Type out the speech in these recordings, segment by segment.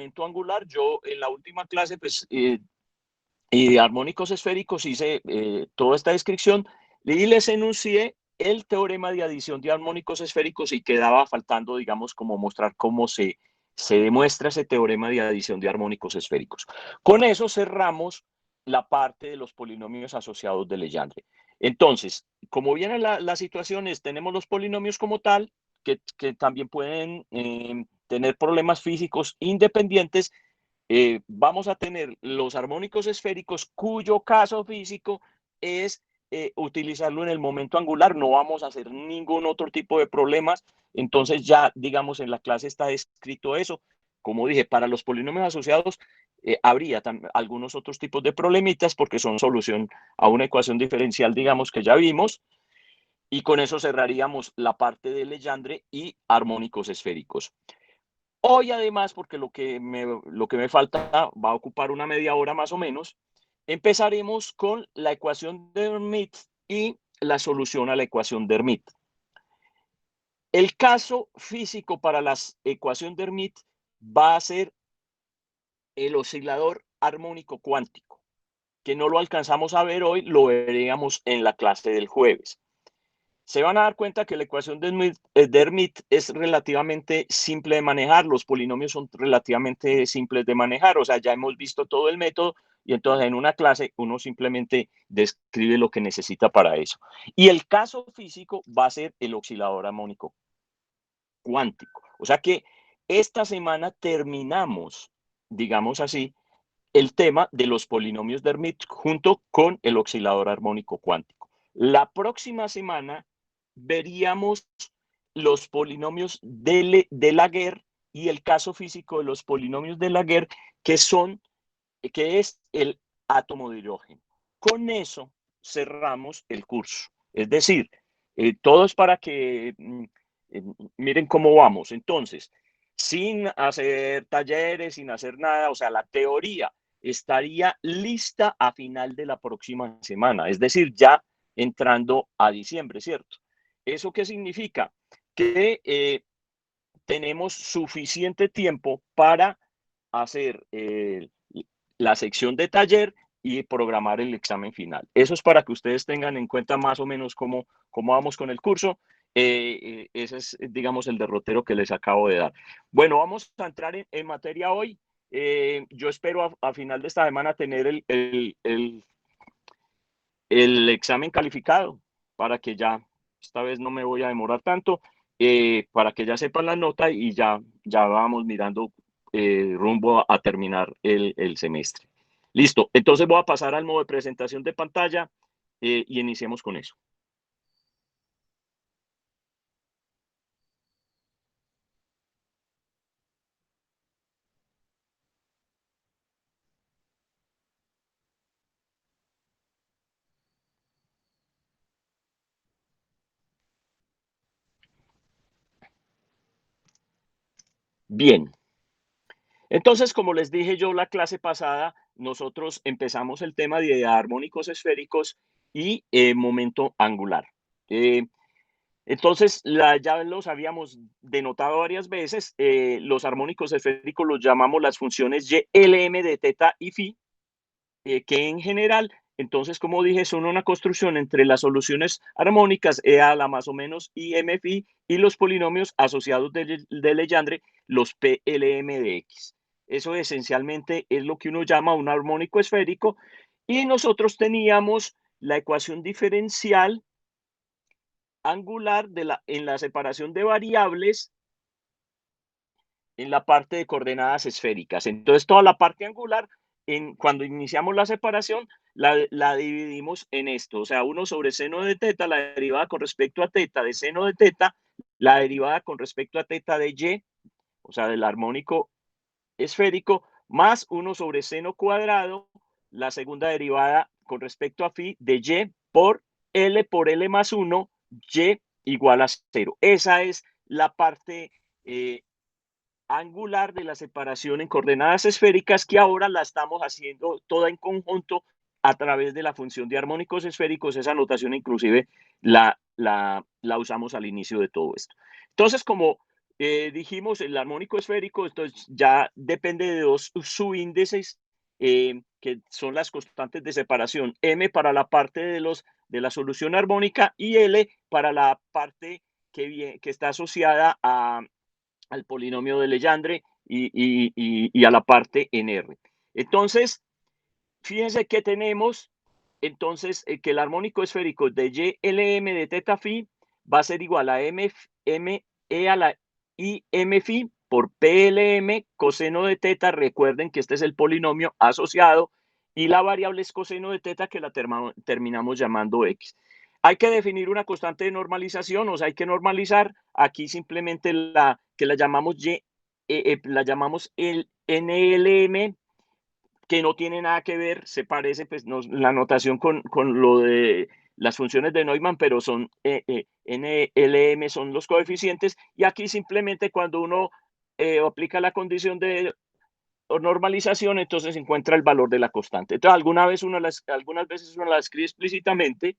momento angular, yo en la última clase, pues, y de armónicos esféricos hice toda esta descripción y les enuncié el teorema de adición de armónicos esféricos y quedaba faltando, digamos, como mostrar cómo se demuestra ese teorema de adición de armónicos esféricos. Con eso cerramos la parte de los polinomios asociados de Legendre. Entonces, como vienen las situaciones, tenemos los polinomios como tal, que también pueden tener problemas físicos independientes. Vamos a tener los armónicos esféricos cuyo caso físico es utilizarlo en el momento angular. No vamos a hacer ningún otro tipo de problemas. Entonces ya, digamos, en la clase está descrito eso. Como dije, para los polinomios asociados habría algunos otros tipos de problemitas porque son solución a una ecuación diferencial, digamos, que ya vimos. Y con eso cerraríamos la parte de Legendre y armónicos esféricos. Hoy, además, porque lo que me falta va a ocupar una media hora más o menos, empezaremos con la ecuación de Hermite y la solución a la ecuación de Hermite. El caso físico para la ecuación de Hermite va a ser el oscilador armónico cuántico, que no lo alcanzamos a ver hoy, lo veríamos en la clase del jueves. Se van a dar cuenta que la ecuación de Hermite es relativamente simple de manejar, los polinomios son relativamente simples de manejar, o sea, ya hemos visto todo el método y entonces en una clase uno simplemente describe lo que necesita para eso. Y el caso físico va a ser el oscilador armónico cuántico. O sea que esta semana terminamos, digamos así, el tema de los polinomios de Hermite junto con el oscilador armónico cuántico. La próxima semana veríamos los polinomios de Laguerre y el caso físico de los polinomios de Laguerre, que es el átomo de hidrógeno. Con eso cerramos el curso. Es decir, todo es para que miren cómo vamos. Entonces, sin hacer talleres, sin hacer nada, o sea, la teoría estaría lista a final de la próxima semana, es decir, ya entrando a diciembre, ¿cierto? ¿Eso qué significa? Que tenemos suficiente tiempo para hacer la sección de taller y programar el examen final. Eso es para que ustedes tengan en cuenta más o menos cómo vamos con el curso. Ese es, digamos, el derrotero que les acabo de dar. Bueno, vamos a entrar en materia hoy. Yo espero a final de esta semana tener el examen calificado para que ya, esta vez no me voy a demorar tanto, para que ya sepan la nota y ya vamos mirando rumbo a terminar el semestre. Listo, entonces voy a pasar al modo de presentación de pantalla y iniciemos con eso. Bien, entonces, como les dije yo la clase pasada, nosotros empezamos el tema de armónicos esféricos y momento angular. Entonces, ya los habíamos denotado varias veces, los armónicos esféricos los llamamos las funciones y, LM de teta y phi, que en general, entonces, como dije, son una construcción entre las soluciones armónicas E a la más o menos y M phi y los polinomios asociados de Legendre, los PLM de X. Eso esencialmente es lo que uno llama un armónico esférico y nosotros teníamos la ecuación diferencial angular en la separación de variables en la parte de coordenadas esféricas. Entonces, toda la parte angular, cuando iniciamos la separación, la dividimos en esto. O sea, 1 sobre seno de teta, la derivada con respecto a teta de seno de teta, la derivada con respecto a teta de y, o sea, del armónico esférico, más 1 sobre seno cuadrado, la segunda derivada con respecto a phi de y por L más 1, y igual a 0. Esa es la parte angular de la separación en coordenadas esféricas, que ahora la estamos haciendo toda en conjunto a través de la función de armónicos esféricos. Esa notación inclusive la usamos al inicio de todo esto. Entonces, como dijimos el armónico esférico, entonces ya depende de dos subíndices que son las constantes de separación, m para la parte de la solución armónica y L para la parte que está asociada al polinomio de Legendre y a la parte en R. Entonces, fíjense que tenemos entonces que el armónico esférico de YLM de teta phi va a ser igual a M E a la I M phi por PLM coseno de teta. Recuerden que este es el polinomio asociado y la variable es coseno de teta que la terminamos llamando X. Hay que definir una constante de normalización, o sea, hay que normalizar. Aquí simplemente que la llamamos la llamamos el NLM, que no tiene nada que ver, se parece pues la notación con lo de las funciones de Neumann, pero son NLM son los coeficientes, y aquí simplemente cuando uno aplica la condición de normalización, entonces encuentra el valor de la constante. Entonces, algunas veces uno la escribe explícitamente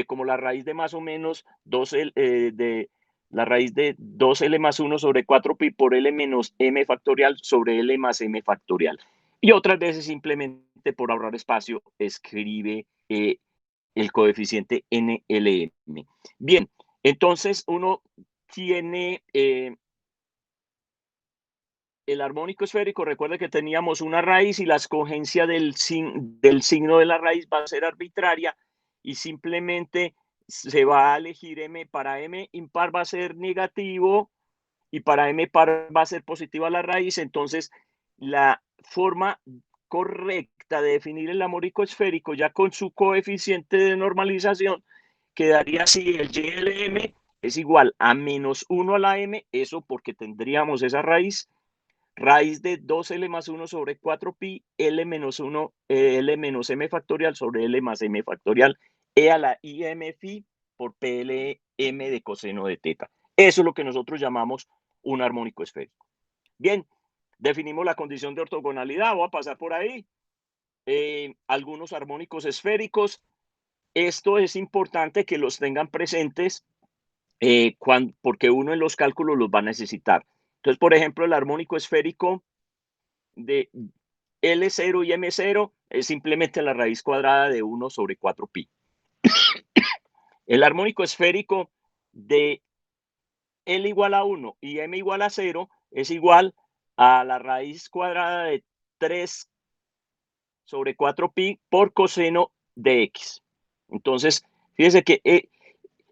como la raíz de más o menos 2L, de la raíz de 2L más 1 sobre 4pi por L menos m factorial sobre L más m factorial. Y otras veces simplemente por ahorrar espacio escribe el coeficiente NLM. Bien, entonces uno tiene el armónico esférico. Recuerde que teníamos una raíz y la escogencia del signo de la raíz va a ser arbitraria y simplemente se va a elegir m. Para m impar va a ser negativo y para m par va a ser positiva la raíz. Entonces, la forma correcta de definir el armónico esférico ya con su coeficiente de normalización quedaría así: el YLM es igual a menos 1 a la m, eso porque tendríamos esa raíz de 2L más 1 sobre 4pi, L menos 1, L menos m factorial sobre L más m factorial, E a la IM phi por PLM de coseno de teta. Eso es lo que nosotros llamamos un armónico esférico. Bien, definimos la condición de ortogonalidad. Voy a pasar por ahí. Algunos armónicos esféricos. Esto es importante que los tengan presentes porque uno en los cálculos los va a necesitar. Entonces, por ejemplo, el armónico esférico de L0 y M0 es simplemente la raíz cuadrada de 1 sobre 4pi. El armónico esférico de L igual a 1 y M igual a 0 es igual a la raíz cuadrada de 3 sobre 4pi por coseno de X. Entonces, fíjense que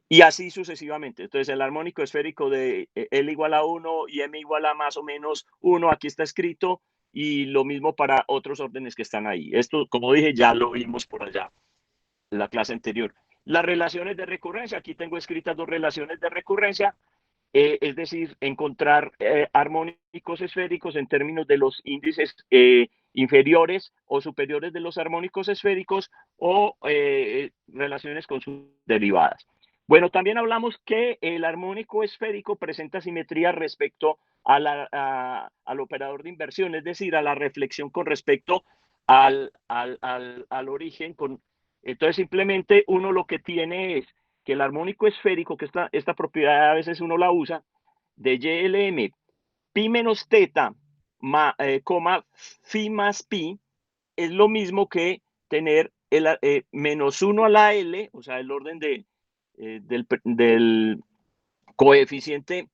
y así sucesivamente. Entonces, el armónico esférico de L igual a 1 y M igual a más o menos 1, aquí está escrito, y lo mismo para otros órdenes que están ahí. Esto, como dije, ya lo vimos por allá en la clase anterior. Las relaciones de recurrencia, aquí tengo escritas dos relaciones de recurrencia, es decir, encontrar armónicos esféricos en términos de los índices inferiores o superiores de los armónicos esféricos o relaciones con sus derivadas. Bueno, también hablamos que el armónico esférico presenta simetría respecto al operador de inversión, es decir, a la reflexión con respecto al origen. Entonces, simplemente uno lo que tiene es que el armónico esférico, que esta propiedad a veces uno la usa, de YLM, pi menos teta, coma, phi más pi, es lo mismo que tener el menos 1 a la L, o sea, el orden del coeficiente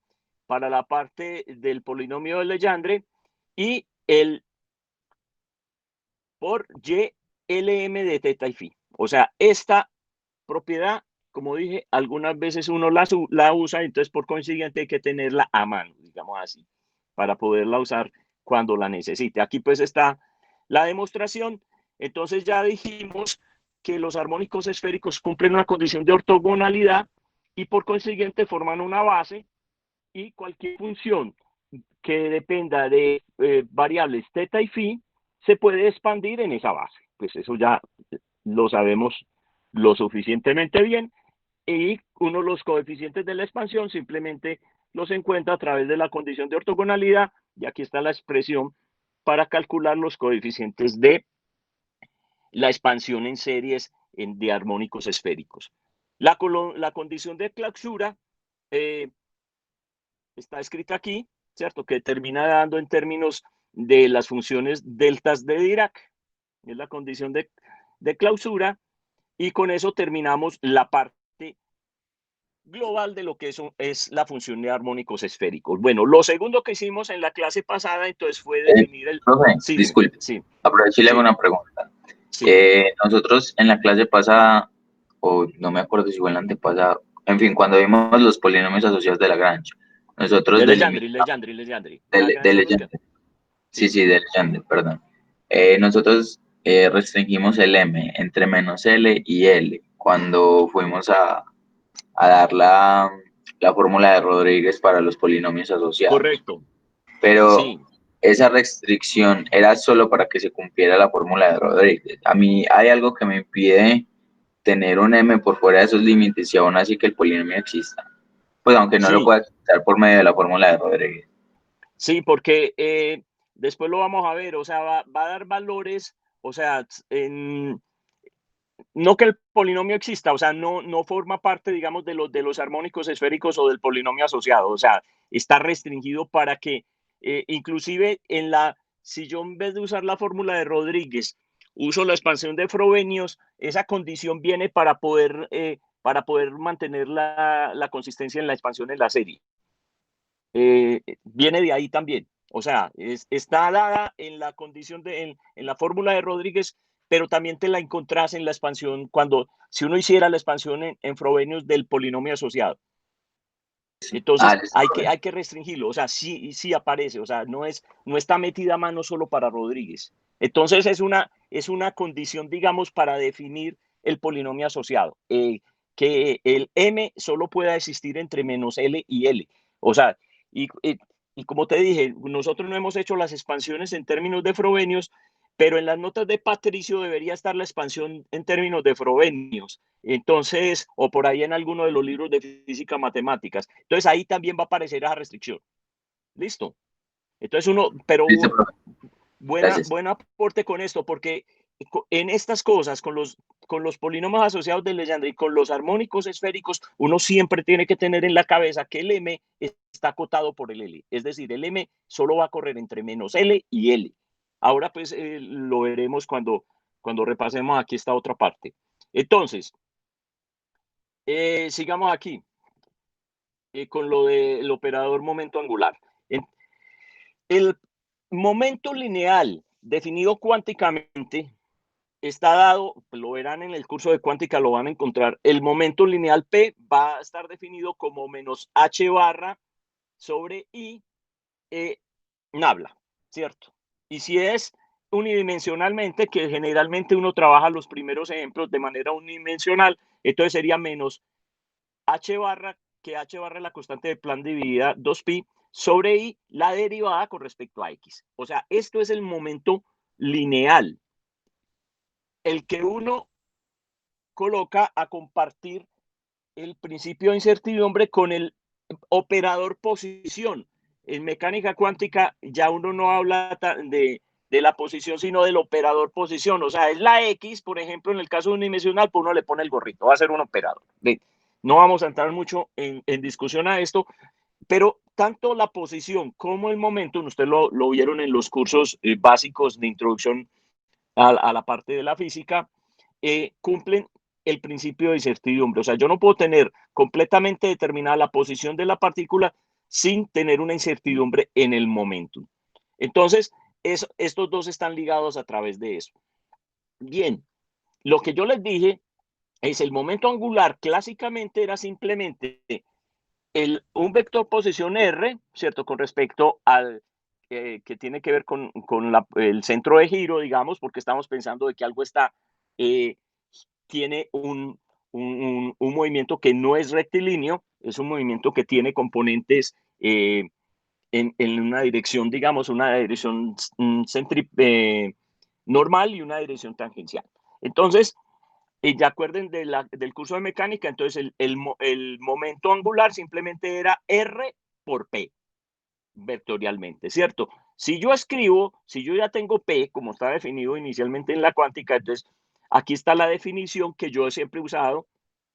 para la parte del polinomio de Legendre, y el por YLM de teta y phi. O sea, esta propiedad, como dije, algunas veces uno la usa, entonces por consiguiente hay que tenerla a mano, digamos así, para poderla usar cuando la necesite. Aquí pues está la demostración. Entonces ya dijimos que los armónicos esféricos cumplen una condición de ortogonalidad y por consiguiente forman una base, y cualquier función que dependa de variables teta y phi se puede expandir en esa base. Pues eso ya lo sabemos lo suficientemente bien, y uno de los coeficientes de la expansión simplemente los encuentra a través de la condición de ortogonalidad, y aquí está la expresión para calcular los coeficientes de la expansión en series de armónicos esféricos. La condición de clausura está escrita aquí, ¿cierto? Que termina dando en términos de las funciones deltas de Dirac, es la condición de clausura, y con eso terminamos la parte global de lo que es la función de armónicos esféricos. Bueno, lo segundo que hicimos en la clase pasada, entonces, fue definir el... Profe, Sí, dime. disculpe, Sí, aprovecho y le hago sí, una pregunta. sí. Nosotros en la clase pasada, o no me acuerdo si fue en la antepasada, en fin, cuando vimos los polinomios asociados de Lagrange, nosotros De Legendre, delimitamos, Legendre, Legendre. de Lagrange solo es que... Legendre, sí, Sí, sí, de Legendre, perdón. Nosotros restringimos el M entre menos L y L cuando fuimos a dar la fórmula de Rodríguez para los polinomios asociados. correcto. Pero Sí, esa restricción era solo para que se cumpliera la fórmula de Rodríguez. A mí hay algo que me impide tener un m por fuera de esos límites y aún así que el polinomio exista. Pues aunque no lo sí, pueda expresar por medio de la fórmula de Rodríguez. sí, porque después lo vamos a ver, o sea, va a dar valores, o sea, no que el polinomio exista, o sea, no forma parte, digamos, de los armónicos esféricos o del polinomio asociado, o sea, está restringido para que, inclusive si yo en vez de usar la fórmula de Rodríguez, uso la expansión de Frobenius, esa condición viene para poder mantener la consistencia en la expansión en la serie. Viene de ahí también. O sea, está dada en la condición en la fórmula de Rodríguez, pero también te la encontrás en la expansión si uno hiciera la expansión en Frobenius del polinomio asociado. Ah, Entonces, listo, hay que, profe. hay que restringirlo. O sea, sí aparece. O sea, no está metida a mano solo para Rodríguez. Entonces, es una condición, digamos, para definir el polinomio asociado. Que el M solo pueda existir entre menos L y L. O sea, y como te dije, nosotros no hemos hecho las expansiones en términos de Frobenius, pero en las notas de Patricio debería estar la expansión en términos de Frobenius. Entonces, o por ahí en alguno de los libros de física matemáticas. Entonces, ahí también va a aparecer esa restricción. Listo. Entonces, Listo, profe. Gracias. buen aporte con esto, porque en estas cosas, con los polinomios asociados de Legendre y con los armónicos esféricos, uno siempre tiene que tener en la cabeza que el M está acotado por el L. Es decir, el M solo va a correr entre menos L y L. Ahora, pues, lo veremos cuando repasemos aquí esta otra parte. Entonces, sigamos aquí con lo del operador momento angular. El momento lineal definido cuánticamente está dado, lo verán en el curso de cuántica, lo van a encontrar. El momento lineal P va a estar definido como menos h barra sobre i nabla, ¿cierto? Y si es unidimensionalmente, que generalmente uno trabaja los primeros ejemplos de manera unidimensional, entonces sería menos h barra, que h barra es la constante de Planck dividida 2pi, sobre i, la derivada con respecto a x. O sea, esto es el momento lineal, el que uno coloca a compartir el principio de incertidumbre con el operador posición. En mecánica cuántica ya uno no habla de la posición, sino del operador posición. O sea, es la X, por ejemplo, en el caso unidimensional, pues uno le pone el gorrito, va a ser un operador. No vamos a entrar mucho en discusión a esto, pero tanto la posición como el momento, ustedes lo vieron en los cursos básicos de introducción a la parte de la física, cumplen el principio de incertidumbre. O sea, yo no puedo tener completamente determinada la posición de la partícula sin tener una incertidumbre en el momento. Entonces, estos dos están ligados a través de eso. Bien, lo que yo les dije es el momento angular clásicamente era simplemente un vector posición R, ¿cierto? Con respecto al que tiene que ver con el centro de giro, digamos, porque estamos pensando de que algo tiene un movimiento que no es rectilíneo, es un movimiento que tiene componentes en una dirección, digamos, una dirección normal y una dirección tangencial. Entonces, ya acuerden del curso de mecánica, entonces el momento angular simplemente era R por P, vectorialmente, ¿cierto? Si yo ya tengo P, como está definido inicialmente en la cuántica, entonces aquí está la definición que yo siempre he usado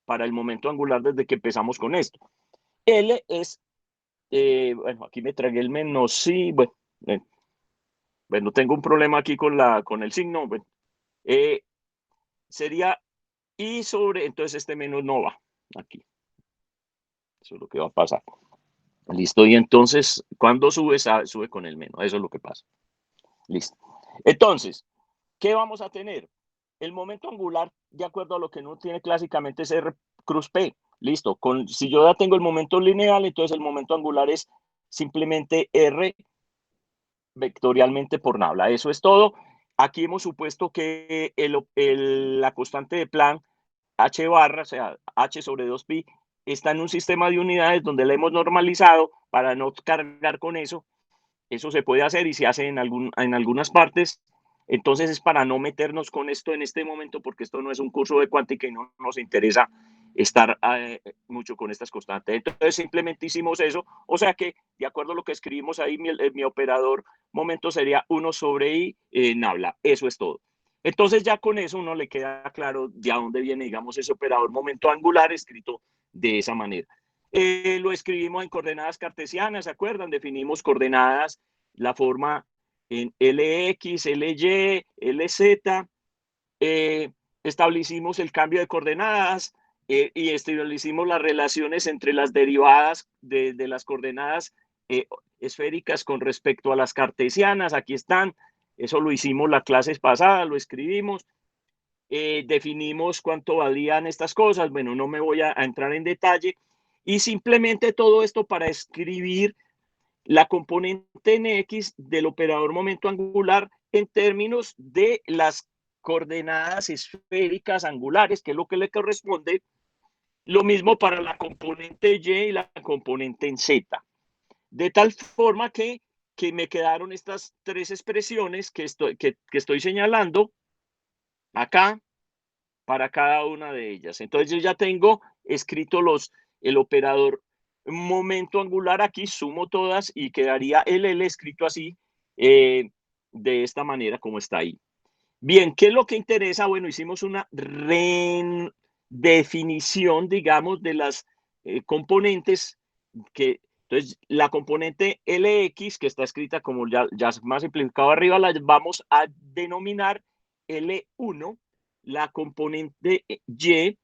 para el momento angular desde que empezamos con esto. L es Bueno, aquí me tragué el menos, sí, bueno, tengo un problema aquí con el signo, bueno, sería y sobre, entonces este menos no va aquí, eso es lo que va a pasar. Listo, y entonces cuando sube, sube con el menos, eso es lo que pasa. Listo. Entonces, ¿qué vamos a tener? El momento angular, de acuerdo a lo que uno tiene clásicamente, es R cruz P. Listo. Si yo ya tengo el momento lineal, entonces el momento angular es simplemente R vectorialmente por nabla. Eso es todo. Aquí hemos supuesto que la constante de Planck, H barra, o sea, H sobre 2pi, está en un sistema de unidades donde la hemos normalizado para no cargar con eso. Eso se puede hacer y se hace en algunas partes. Entonces es para no meternos con esto en este momento, porque esto no es un curso de cuántica y no nos interesa estar mucho con estas constantes. Entonces simplemente hicimos eso. O sea que, de acuerdo a lo que escribimos ahí, mi operador momento sería 1 sobre i nabla. Eso es todo. Entonces ya con eso uno le queda claro de dónde viene, digamos, ese operador momento angular escrito de esa manera. Lo escribimos en coordenadas cartesianas, ¿se acuerdan? Definimos coordenadas, la forma en LX, LY, LZ, establecimos el cambio de coordenadas y establecimos las relaciones entre las derivadas de las coordenadas esféricas con respecto a las cartesianas. Aquí están, eso lo hicimos la clase pasada, lo escribimos. Definimos cuánto valían estas cosas. Bueno, no me voy a entrar en detalle. Y simplemente todo esto para escribir la componente en X del operador momento angular en términos de las coordenadas esféricas angulares, que es lo que le corresponde. Lo mismo para la componente Y y la componente en Z. De tal forma que me quedaron estas tres expresiones que estoy señalando acá para cada una de ellas. Entonces yo ya tengo escrito el operador momento angular aquí, sumo todas y quedaría el escrito así, de esta manera como está ahí. Bien, ¿qué es lo que interesa? Bueno, hicimos una redefinición, digamos, de las componentes entonces, la componente LX, que está escrita como ya más simplificado arriba, la vamos a denominar L1. La componente Y,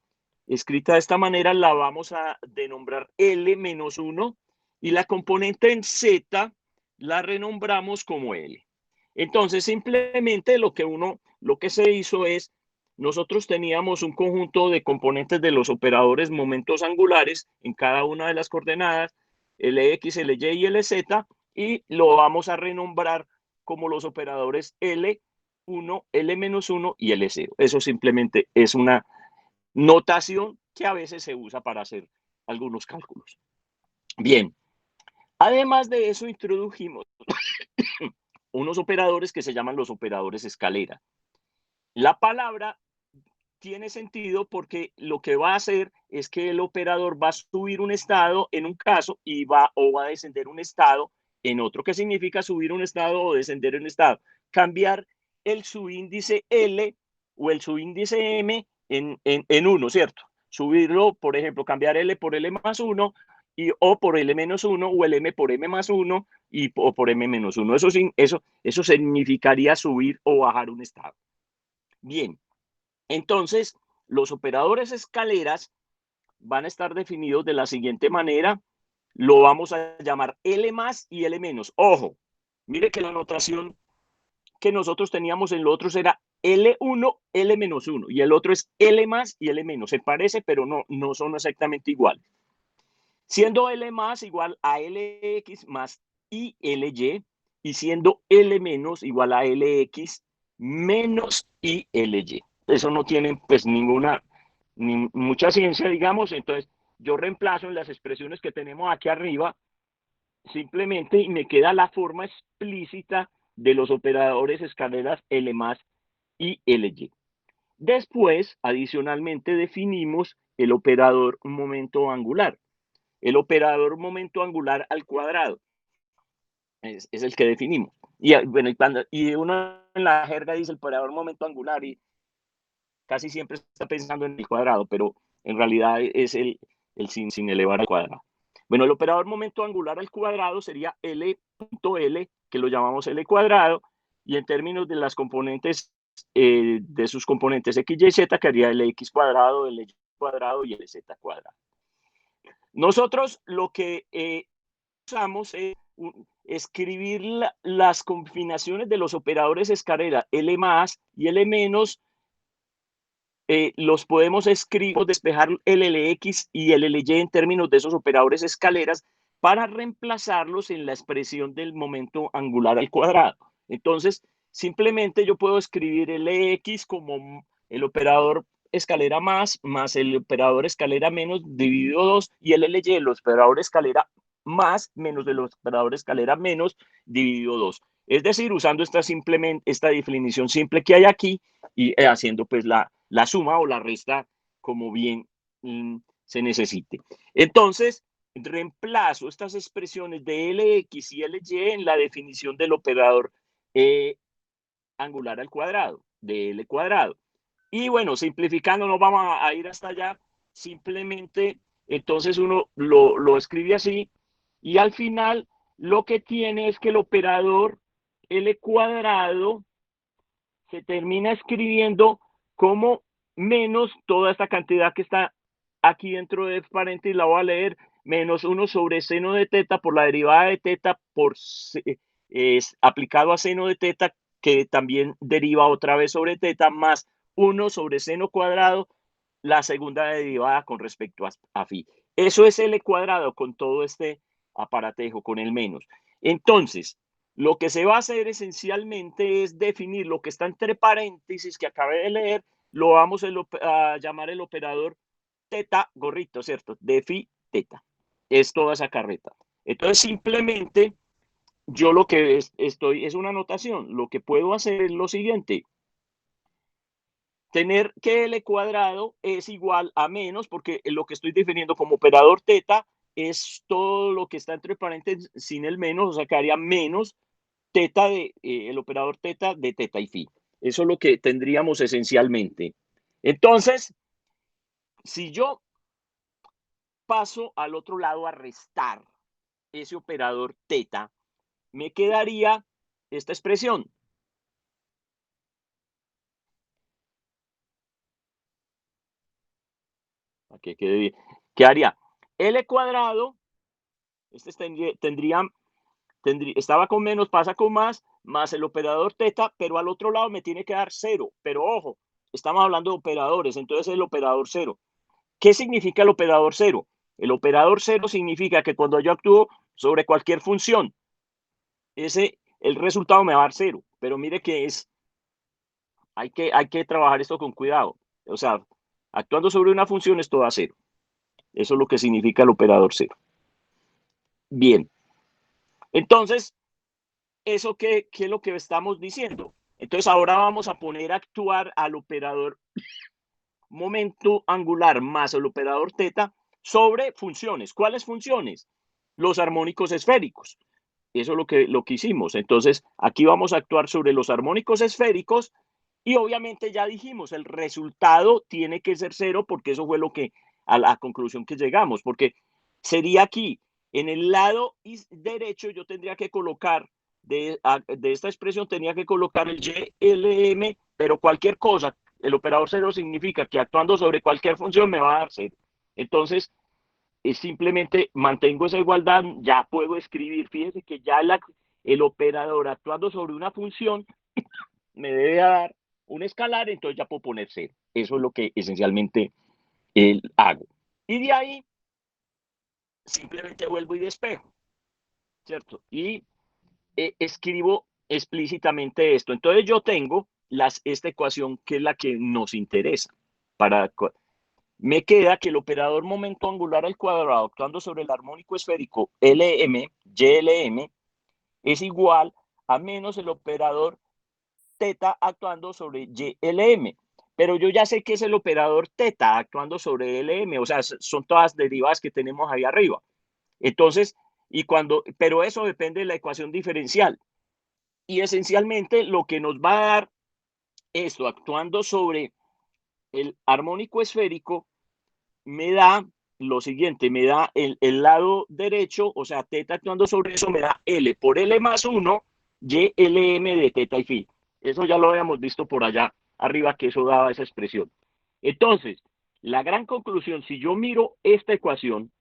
escrita de esta manera, la vamos a denombrar L-1. Y la componente en Z la renombramos como L. Entonces, simplemente lo que se hizo es, nosotros teníamos un conjunto de componentes de los operadores momentos angulares en cada una de las coordenadas, Lx, Ly y Lz, y lo vamos a renombrar como los operadores L1, L-1 y L0. Eso simplemente es una notación que a veces se usa para hacer algunos cálculos. Bien, además de eso introdujimos unos operadores que se llaman los operadores escalera. La palabra tiene sentido porque lo que va a hacer es que el operador va a subir un estado en un caso y va a descender un estado en otro. ¿Qué significa subir un estado o descender un estado? Cambiar el subíndice L o el subíndice M en 1, ¿cierto? Subirlo, por ejemplo, cambiar L por L más 1 o por L menos 1 o el M por M más 1 o por M menos 1. Eso significaría subir o bajar un estado. Bien, entonces los operadores escaleras van a estar definidos de la siguiente manera. Lo vamos a llamar L más y L menos. Ojo, mire que la notación que nosotros teníamos en los otros era L1, L menos 1 y el otro es L más y L menos. Se parece, pero no son exactamente iguales. Siendo L más igual a LX más ILY y siendo L menos igual a LX menos ILY. Eso no tiene pues mucha ciencia, digamos. Entonces yo reemplazo en las expresiones que tenemos aquí arriba simplemente y me queda la forma explícita de los operadores escaleras L más y LY. Después, adicionalmente, definimos el operador momento angular. El operador momento angular al cuadrado es el que definimos. Y bueno, y uno en la jerga dice el operador momento angular y casi siempre está pensando en el cuadrado, pero en realidad es el sin elevar al cuadrado. Bueno, el operador momento angular al cuadrado sería L.L, que lo llamamos L cuadrado, y en términos de las componentes, de sus componentes X, Y, Z, quedaría Lx cuadrado, Ly cuadrado y Lz cuadrado. Nosotros lo que usamos es escribir las combinaciones de los operadores escalera L más y L menos. Los podemos escribir, despejar el Lx y el Ly en términos de esos operadores escaleras para reemplazarlos en la expresión del momento angular al cuadrado. Entonces, simplemente yo puedo escribir el Lx como el operador escalera más el operador escalera menos dividido 2 y el Ly el operador escalera más menos el operador escalera menos dividido 2. Es decir, usando esta definición simple que hay aquí y haciendo pues la suma o la resta como bien se necesite. Entonces, reemplazo estas expresiones de Lx y Ly en la definición del operador angular al cuadrado, de L cuadrado. Y bueno, simplificando, no vamos a ir hasta allá, simplemente entonces uno lo escribe así y al final lo que tiene es que el operador L cuadrado se termina escribiendo como menos toda esta cantidad que está aquí dentro de paréntesis, la voy a leer, menos 1 sobre seno de teta por la derivada de teta es aplicado a seno de teta, que también deriva otra vez sobre teta, más 1 sobre seno cuadrado, la segunda derivada con respecto a phi. Eso es L cuadrado con todo este aparatejo, con el menos. Entonces, lo que se va a hacer esencialmente es definir lo que está entre paréntesis que acabé de leer, lo vamos a llamar el operador teta gorrito, ¿cierto? De phi teta. Es toda esa carreta. Entonces, simplemente yo lo que es una anotación. Lo que puedo hacer es lo siguiente. Tener que L cuadrado es igual a menos, porque lo que estoy definiendo como operador teta es todo lo que está entre paréntesis sin el menos, o sea, que haría menos teta el operador teta de teta y phi. Eso es lo que tendríamos esencialmente. Entonces, si yo paso al otro lado a restar ese operador teta, me quedaría esta expresión. Aquí quedaría L cuadrado, estaba con menos, pasa con más el operador teta, pero al otro lado me tiene que dar 0. Pero ojo, estamos hablando de operadores, entonces es el operador 0. ¿Qué significa el operador 0? El operador 0 significa que cuando yo actúo sobre cualquier función, el resultado me va a dar 0. Pero mire que hay que trabajar esto con cuidado. O sea, actuando sobre una función esto da 0. Eso es lo que significa el operador 0. Bien. Entonces, ¿eso qué es lo que estamos diciendo? Entonces, ahora vamos a poner a actuar al operador momento angular más el operador teta sobre funciones. ¿Cuáles funciones? Los armónicos esféricos. Eso es lo que hicimos. Entonces, aquí vamos a actuar sobre los armónicos esféricos y obviamente ya dijimos, el resultado tiene que ser 0 porque eso fue a la conclusión que llegamos, porque sería aquí, en el lado derecho yo tendría que colocar, de esta expresión tenía que colocar el YLM, pero cualquier cosa, el operador 0 significa que actuando sobre cualquier función me va a dar 0. Entonces, simplemente mantengo esa igualdad, ya puedo escribir, fíjese que ya el operador actuando sobre una función me debe dar un escalar, entonces ya puedo poner 0. Eso es lo que esencialmente hago. Y de ahí simplemente vuelvo y despejo, ¿cierto? Y escribo explícitamente esto. Entonces yo tengo esta ecuación que es la que nos interesa. Me queda que el operador momento angular al cuadrado actuando sobre el armónico esférico LM, YLM, es igual a menos el operador teta actuando sobre YLM. Pero yo ya sé que es el operador teta actuando sobre LM, o sea, son todas derivadas que tenemos ahí arriba. Entonces, pero eso depende de la ecuación diferencial. Y esencialmente lo que nos va a dar esto actuando sobre el armónico esférico me da lo siguiente, me da el lado derecho, o sea, teta actuando sobre eso, me da L por L más 1, YLM de teta y phi. Eso ya lo habíamos visto por allá arriba, que eso daba esa expresión. Entonces, la gran conclusión, si yo miro esta ecuación,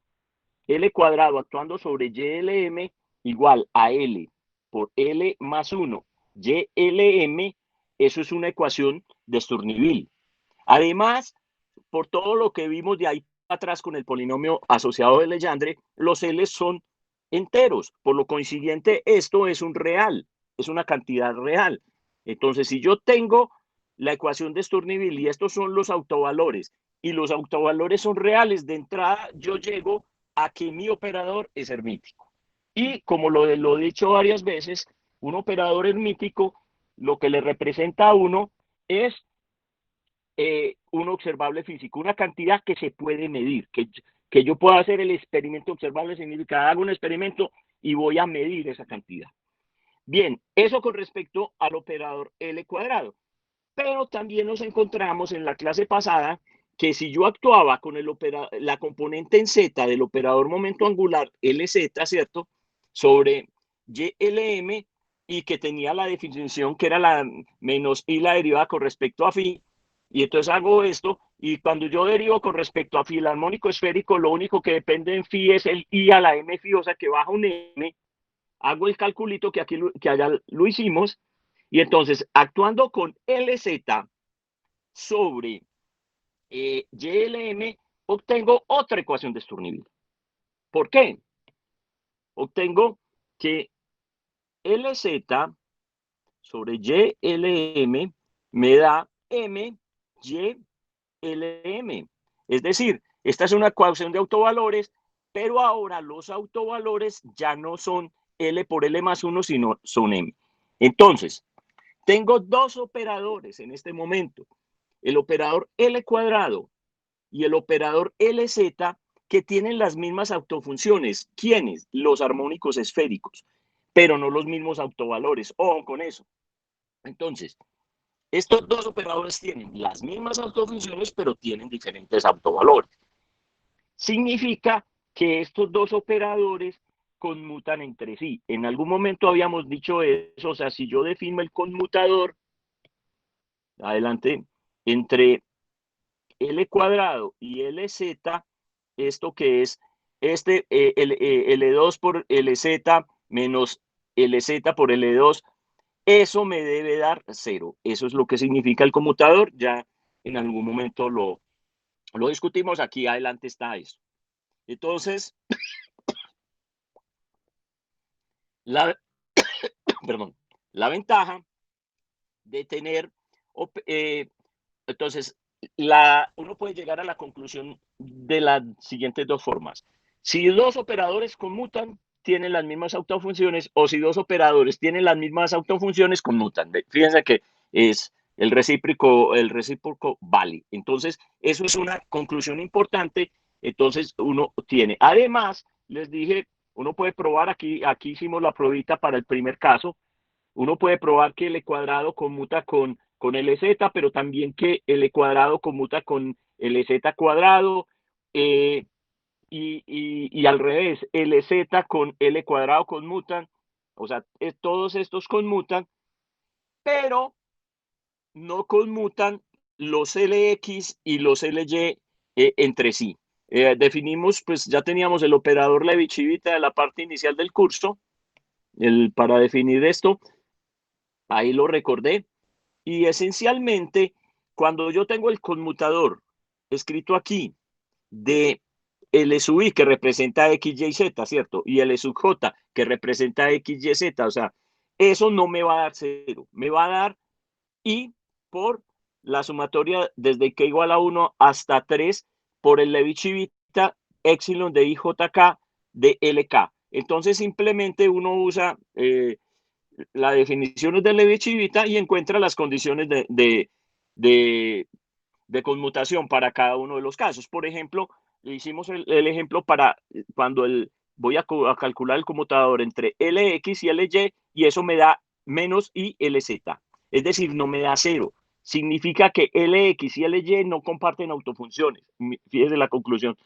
L cuadrado actuando sobre YLM igual a L por L más 1, YLM, eso es una ecuación de Sturmeville. Además, por todo lo que vimos de ahí atrás con el polinomio asociado de Legendre, los L son enteros. Por lo consiguiente, esto es un real, es una cantidad real. Entonces, si yo tengo la ecuación de Sturmeville y estos son los autovalores, y los autovalores son reales, de entrada yo llego a que mi operador es hermítico. Y como lo he dicho varias veces, un operador hermítico lo que le representa a uno es un observable físico, una cantidad que se puede medir, que yo pueda hacer el experimento observable, significa hago un experimento y voy a medir esa cantidad. Bien, eso con respecto al operador L cuadrado. Pero también nos encontramos en la clase pasada que si yo actuaba con la componente en Z del operador momento angular LZ, ¿cierto? Sobre YLM y que tenía la definición que era la menos I la derivada con respecto a phi, y entonces hago esto, y cuando yo derivo con respecto a phi el armónico esférico, lo único que depende en phi es el I a la M phi, o sea que baja un M, hago el calculito que allá lo hicimos, y entonces actuando con LZ sobre YLM, obtengo otra ecuación de Sturmeville. ¿Por qué? Obtengo que LZ sobre YLM me da MYLM. Es decir, esta es una ecuación de autovalores, pero ahora los autovalores ya no son L por L más 1, sino son M. Entonces, tengo dos operadores en este momento, el operador L cuadrado y el operador LZ, que tienen las mismas autofunciones. ¿Quiénes? Los armónicos esféricos, pero no los mismos autovalores. Ojo con eso. Entonces, estos dos operadores tienen las mismas autofunciones, pero tienen diferentes autovalores. Significa que estos dos operadores conmutan entre sí. En algún momento habíamos dicho eso, o sea, si yo defino el conmutador, adelante, entre L cuadrado y LZ, esto que es L2 por LZ menos LZ por L2, eso me debe dar 0. Eso es lo que significa el conmutador. Ya en algún momento lo discutimos. Aquí adelante está eso. Entonces, la, perdón, la ventaja de tener, entonces, uno puede llegar a la conclusión de las siguientes dos formas. Si dos operadores conmutan, tienen las mismas autofunciones, o si dos operadores tienen las mismas autofunciones, conmutan. Fíjense que es el recíproco vale. Entonces, eso es una conclusión importante. Entonces, uno tiene. Además, les dije, uno puede probar, aquí hicimos la pruebita para el primer caso, uno puede probar que L cuadrado conmuta con LZ, pero también que L cuadrado conmuta con LZ cuadrado, y al revés, LZ con L cuadrado conmutan, o sea, todos estos conmutan, pero no conmutan los LX y los LY entre sí. Definimos, pues ya teníamos el operador Levi-Civita de la parte inicial del curso, para definir esto, ahí lo recordé. Y esencialmente, cuando yo tengo el conmutador escrito aquí de L sub I, que representa X, Y, Z, ¿cierto? Y L sub J, que representa X, Y, Z, o sea, eso no me va a dar 0, me va a dar I por la sumatoria desde k igual a 1 hasta 3 por el Levi-Civita epsilon de IJK de LK. Entonces, simplemente uno usa la definición es de Levi-Civita y encuentra las condiciones de conmutación para cada uno de los casos. Por ejemplo, hicimos el ejemplo para cuando voy a calcular el conmutador entre LX y LY, y eso me da menos ILZ. Es decir, no me da 0. Significa que LX y LY no comparten autofunciones. Fíjese la conclusión.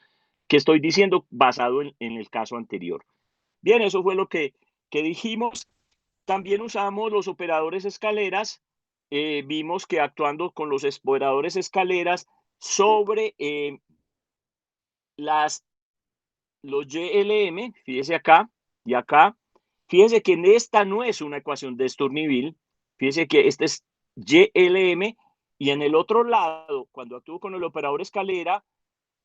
que estoy diciendo basado en el caso anterior. Bien, eso fue lo que dijimos. También usamos los operadores escaleras. Vimos que actuando con los operadores escaleras sobre los YLM, fíjese acá y acá, fíjese que en esta no es una ecuación de Sturmeville, fíjese que este es YLM y en el otro lado, cuando actúo con el operador escalera,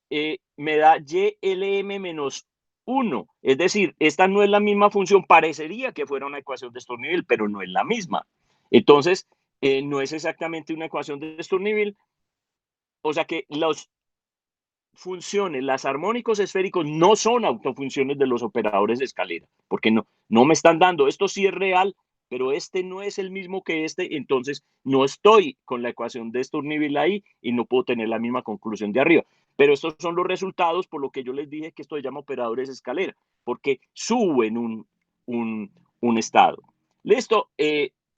me da YLM menos 1. Es decir, esta no es la misma función, parecería que fuera una ecuación de Sturmeville, pero no es la misma. Entonces, no es exactamente una ecuación de Sturmeville, o sea que las funciones, las armónicos esféricos no son autofunciones de los operadores de escalera, porque no me están dando, esto sí es real, pero este no es el mismo que este, entonces no estoy con la ecuación de Sturmeville ahí y no puedo tener la misma conclusión de arriba. Pero estos son los resultados por lo que yo les dije que esto se llama operadores de escalera, porque suben un estado. Listo,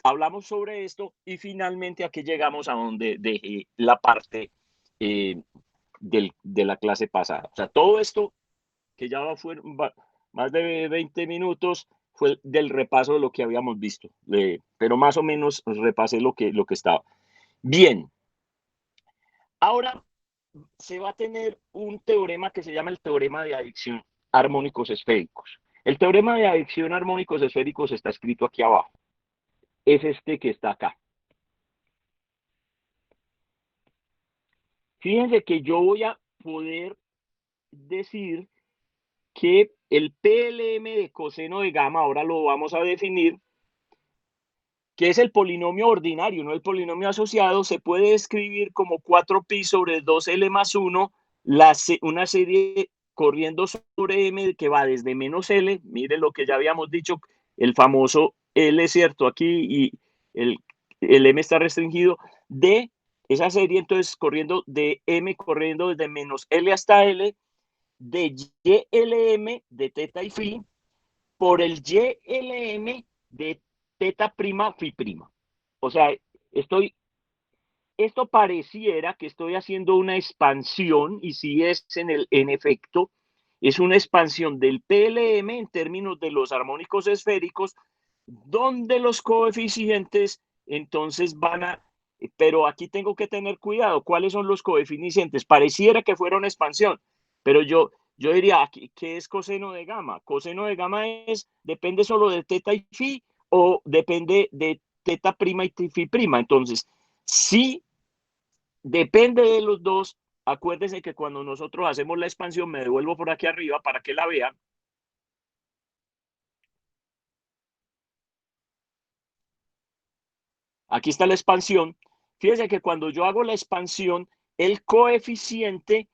hablamos sobre esto y finalmente aquí llegamos a donde dejé la parte de la clase pasada. O sea, todo esto que ya fue más de 20 minutos fue del repaso de lo que habíamos visto, pero más o menos repasé lo que estaba. Bien, ahora se va a tener un teorema que se llama el teorema de adicción armónicos esféricos. El teorema de adicción armónicos esféricos está escrito aquí abajo. Es este que está acá. Fíjense que yo voy a poder decir que el PLM de coseno de gamma, ahora lo vamos a definir, que es el polinomio ordinario, no el polinomio asociado, se puede escribir como 4pi sobre 2L más 1, una serie corriendo sobre M que va desde menos L, mire lo que ya habíamos dicho, el famoso L, ¿cierto? Aquí y el M está restringido, de esa serie, entonces corriendo de M, corriendo desde menos L hasta L, de YLM de teta y phi por el YLM de teta prima phi prima. O sea, esto pareciera que estoy haciendo una expansión y si es en efecto, es una expansión del PLM en términos de los armónicos esféricos, donde los coeficientes entonces van a, pero aquí tengo que tener cuidado, ¿cuáles son los coeficientes? Pareciera que fuera una expansión, pero yo diría, ¿qué es coseno de gamma? Coseno de gamma depende solo de teta y phi o depende de teta prima y phi prima. Entonces, si depende de los dos, acuérdense que cuando nosotros hacemos la expansión, me devuelvo por aquí arriba para que la vean. Aquí está la expansión. Fíjense que cuando yo hago la expansión, el coeficiente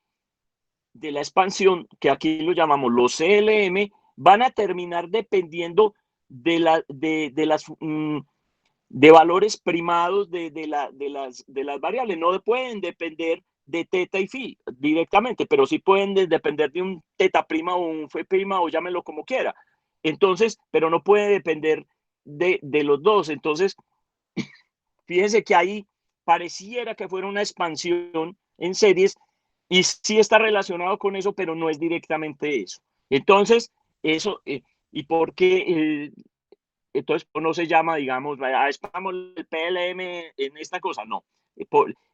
de la expansión, que aquí lo llamamos los CLM, van a terminar dependiendo de valores primados de las variables. No pueden depender de teta y phi directamente, pero sí pueden depender de un teta prima o un phi prima o llámenlo como quiera. Entonces, pero no puede depender de los dos. Entonces, fíjense que ahí pareciera que fuera una expansión en series y sí está relacionado con eso, pero no es directamente eso. Entonces, eso, ¿y por qué? Entonces no se llama, digamos, esperamos el PLM en esta cosa, no.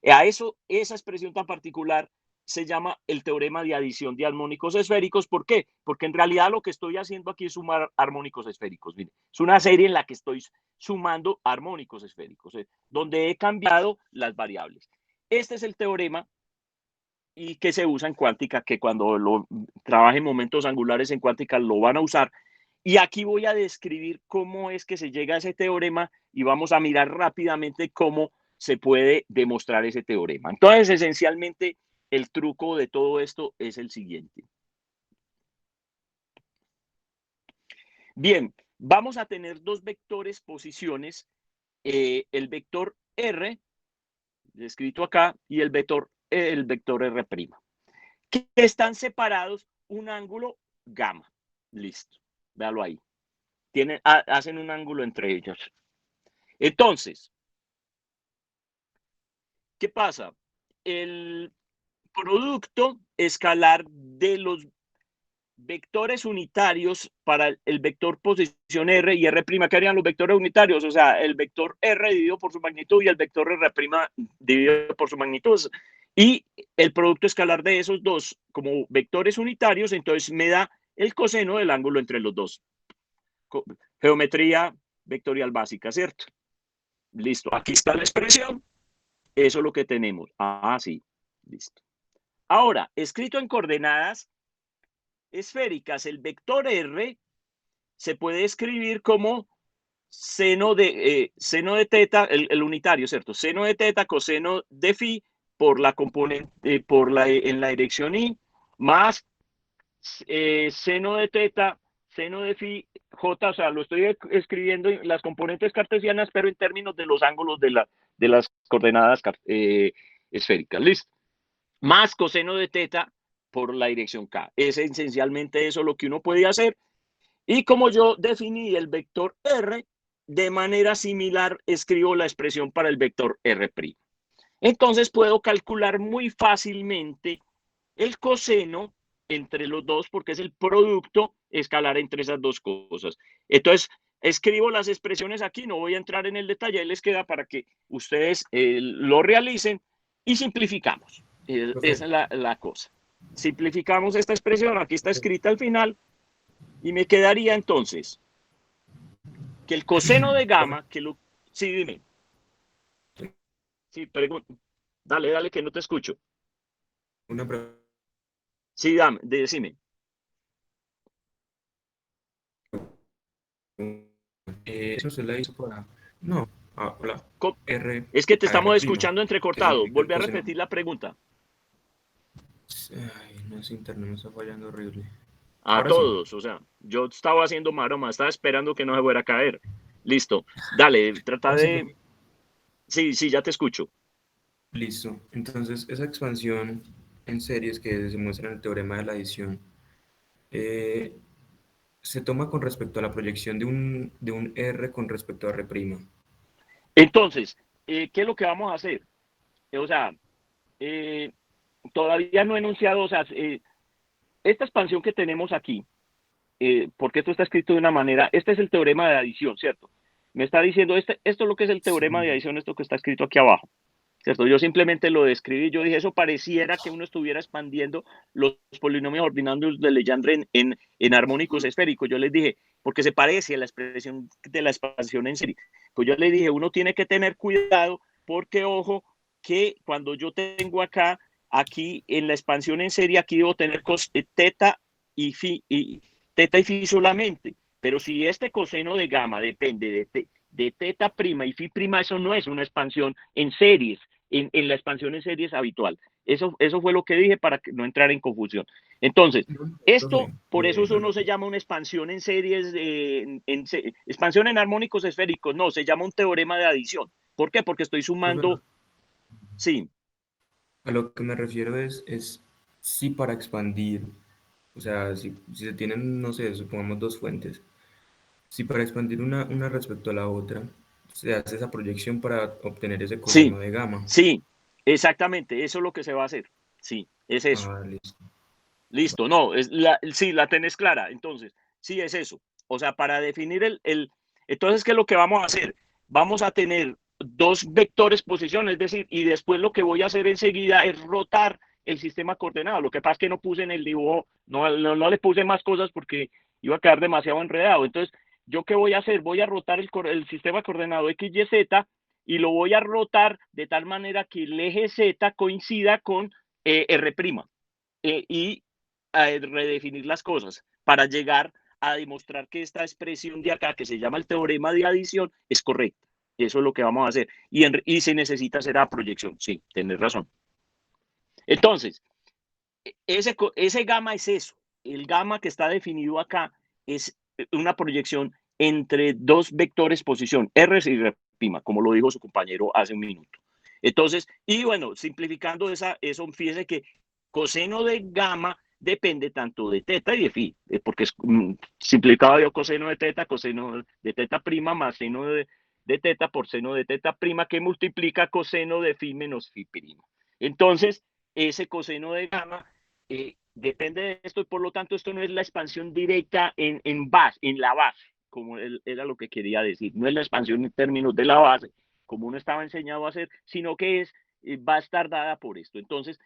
A eso, esa expresión tan particular se llama el teorema de adición de armónicos esféricos. ¿Por qué? Porque en realidad lo que estoy haciendo aquí es sumar armónicos esféricos. Mire, es una serie en la que estoy sumando armónicos esféricos, donde he cambiado las variables. Este es el teorema y que se usa en cuántica, que cuando lo trabajen momentos angulares en cuántica lo van a usar. Y aquí voy a describir cómo es que se llega a ese teorema y vamos a mirar rápidamente cómo se puede demostrar ese teorema. Entonces, esencialmente, el truco de todo esto es el siguiente. Bien, vamos a tener dos vectores posiciones, el vector R, escrito acá, y el vector R', que están separados un ángulo gamma. Listo, véalo ahí. Hacen un ángulo entre ellos. Entonces, ¿qué pasa? producto escalar de los vectores unitarios para el vector posición R y R', ¿qué harían los vectores unitarios? O sea, el vector R dividido por su magnitud y el vector R' dividido por su magnitud. Y el producto escalar de esos dos como vectores unitarios, entonces me da el coseno del ángulo entre los dos. Geometría vectorial básica, ¿cierto? Listo, aquí está la expresión. Eso es lo que tenemos. Ah, sí, listo. Ahora, escrito en coordenadas esféricas, el vector R se puede escribir como seno de teta, el unitario, ¿cierto? Seno de teta, coseno de phi por la componente, en la dirección y, más seno de teta, seno de phi, j, o sea, lo estoy escribiendo en las componentes cartesianas, pero en términos de los ángulos de las coordenadas esféricas. ¿Listo? Más coseno de teta por la dirección k. Es esencialmente eso lo que uno puede hacer. Y como yo definí el vector R, de manera similar escribo la expresión para el vector R'. Entonces puedo calcular muy fácilmente el coseno entre los dos porque es el producto escalar entre esas dos cosas. Entonces, escribo las expresiones aquí, no voy a entrar en el detalle, ahí les queda para que ustedes lo realicen y simplificamos. Esa es la cosa. Simplificamos esta expresión, aquí está escrita al final, y me quedaría entonces que el coseno de gamma, que lo... Sí, dime. Sí, pregunta. Dale, que no te escucho. Una pregunta. Sí, decime. Eso se la hizo para. No, hola. R. Es que te A R estamos prima. escuchando ¿Qué entrecortado. significa el Vuelve a coseno? repetir la pregunta. Ay, no, ese internet me está fallando horrible. A Ahora sí. todos, o sea, yo estaba haciendo maroma, estaba esperando que no se fuera a caer. Listo. Dale, trata Ahora sí. de... Sí, ya te escucho. Listo. Entonces, esa expansión en series que se muestra en el teorema de la adición eh, se toma con respecto a la proyección de un R con respecto a R'. Entonces, ¿qué es lo que vamos a hacer? O sea, eh, todavía no he enunciado, o sea, esta expansión que tenemos aquí, porque esto está escrito de una manera, este es el teorema de adición, ¿cierto? Me está diciendo, esto es lo que es el teorema de Sí. adición, esto que está escrito aquí abajo, ¿cierto? Yo simplemente lo describí, yo dije, eso pareciera que uno estuviera expandiendo los polinomios ordinarios de Legendre en armónicos esféricos. Yo les dije, porque se parece a la expresión de la expansión en serie. Pues yo les dije, uno tiene que tener cuidado porque, ojo, que cuando yo tengo acá, aquí en la expansión en serie, aquí debo tener teta y phi solamente. Pero si este coseno de gamma depende de teta prima y phi prima, eso no es una expansión en series, en la expansión en series habitual. Eso fue lo que dije para no entrar en confusión. Entonces, esto, por eso no se llama una expansión en series, expansión en armónicos esféricos, no, se llama un teorema de adición. ¿Por qué? Porque estoy sumando, sí. A lo que me refiero es si para expandir, o sea, si se tienen, no sé, supongamos dos fuentes, si para expandir una respecto a la otra, se hace esa proyección para obtener ese Sí, coseno de gamma. sí, exactamente, eso es lo que se va a hacer. Sí, es eso. Ah, listo. Listo, no, sí, la tenés clara. Entonces, sí, es eso. O sea, para definir entonces, ¿qué es lo que vamos a hacer? Vamos a tener dos vectores posición, es decir, y después lo que voy a hacer enseguida es rotar el sistema coordenado. Lo que pasa es que no puse en el dibujo, no le puse más cosas porque iba a quedar demasiado enredado. Entonces, ¿yo qué voy a hacer? Voy a rotar el sistema coordenado X, Y, Z y lo voy a rotar de tal manera que el eje Z coincida con R'. Y redefinir las cosas para llegar a demostrar que esta expresión de acá, que se llama el teorema de adición, es correcta. Eso es lo que vamos a hacer. Y se necesita hacer la proyección. Sí, tenés razón. Entonces, ese gamma es eso. El gamma que está definido acá es una proyección entre dos vectores posición, R y R', como lo dijo su compañero hace un minuto. Entonces, y bueno, simplificando eso, fíjese que coseno de gamma depende tanto de teta y de phi, porque es simplificado yo coseno de teta prima más seno de teta por seno de teta prima que multiplica coseno de phi menos phi prima. Entonces, ese coseno de gamma depende de esto, y por lo tanto esto no es la expansión directa en la base, como era lo que quería decir. No es la expansión en términos de la base, como uno estaba enseñado a hacer, sino que va a estar dada por esto. Entonces,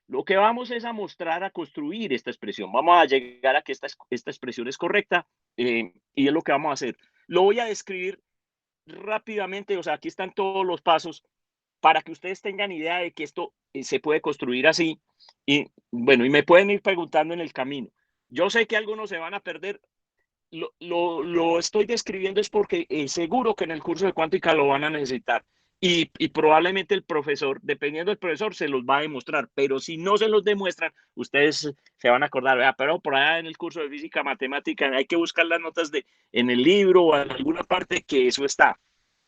lo que vamos es a mostrar, a construir esta expresión. Vamos a llegar a que esta expresión es correcta, y es lo que vamos a hacer. Lo voy a describir rápidamente, o sea, aquí están todos los pasos para que ustedes tengan idea de que esto se puede construir así. Y bueno, y me pueden ir preguntando en el camino. Yo sé que algunos se van a perder. Lo estoy describiendo es porque seguro que en el curso de cuántica lo van a necesitar. Y probablemente el profesor, dependiendo del profesor, se los va a demostrar. Pero si no se los demuestran, ustedes se van a acordar, ¿verdad? Pero por allá en el curso de física matemática hay que buscar las notas en el libro o en alguna parte que eso está,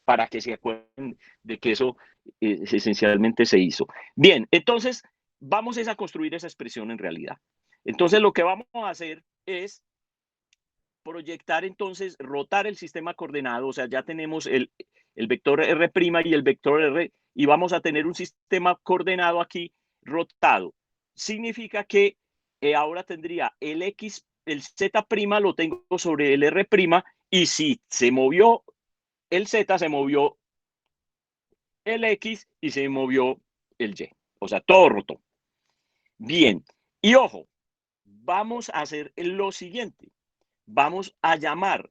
para que se acuerden de que eso esencialmente se hizo. Bien, entonces vamos a construir esa expresión en realidad. Entonces lo que vamos a hacer es proyectar, entonces rotar el sistema coordenado, o sea, ya tenemos el vector R' y el vector R, y vamos a tener un sistema coordenado aquí rotado. Significa que ahora tendría el X, el Z' lo tengo sobre el R', y si se movió el Z, se movió el X y se movió el Y. O sea, todo rotó. Bien, y ojo, vamos a hacer lo siguiente. Vamos a llamar,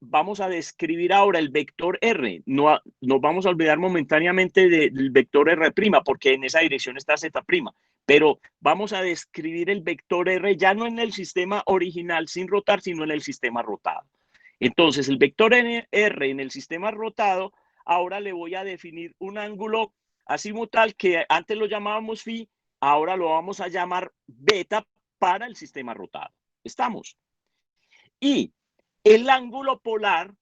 vamos a describir ahora el vector R. No nos vamos a olvidar momentáneamente del vector R', porque en esa dirección está Z'. Pero vamos a describir el vector R ya no en el sistema original sin rotar, sino en el sistema rotado. Entonces, el vector R en el sistema rotado, ahora le voy a definir un ángulo azimutal que antes lo llamábamos phi, ahora lo vamos a llamar beta para el sistema rotado. ¿Estamos? Y el ángulo polar,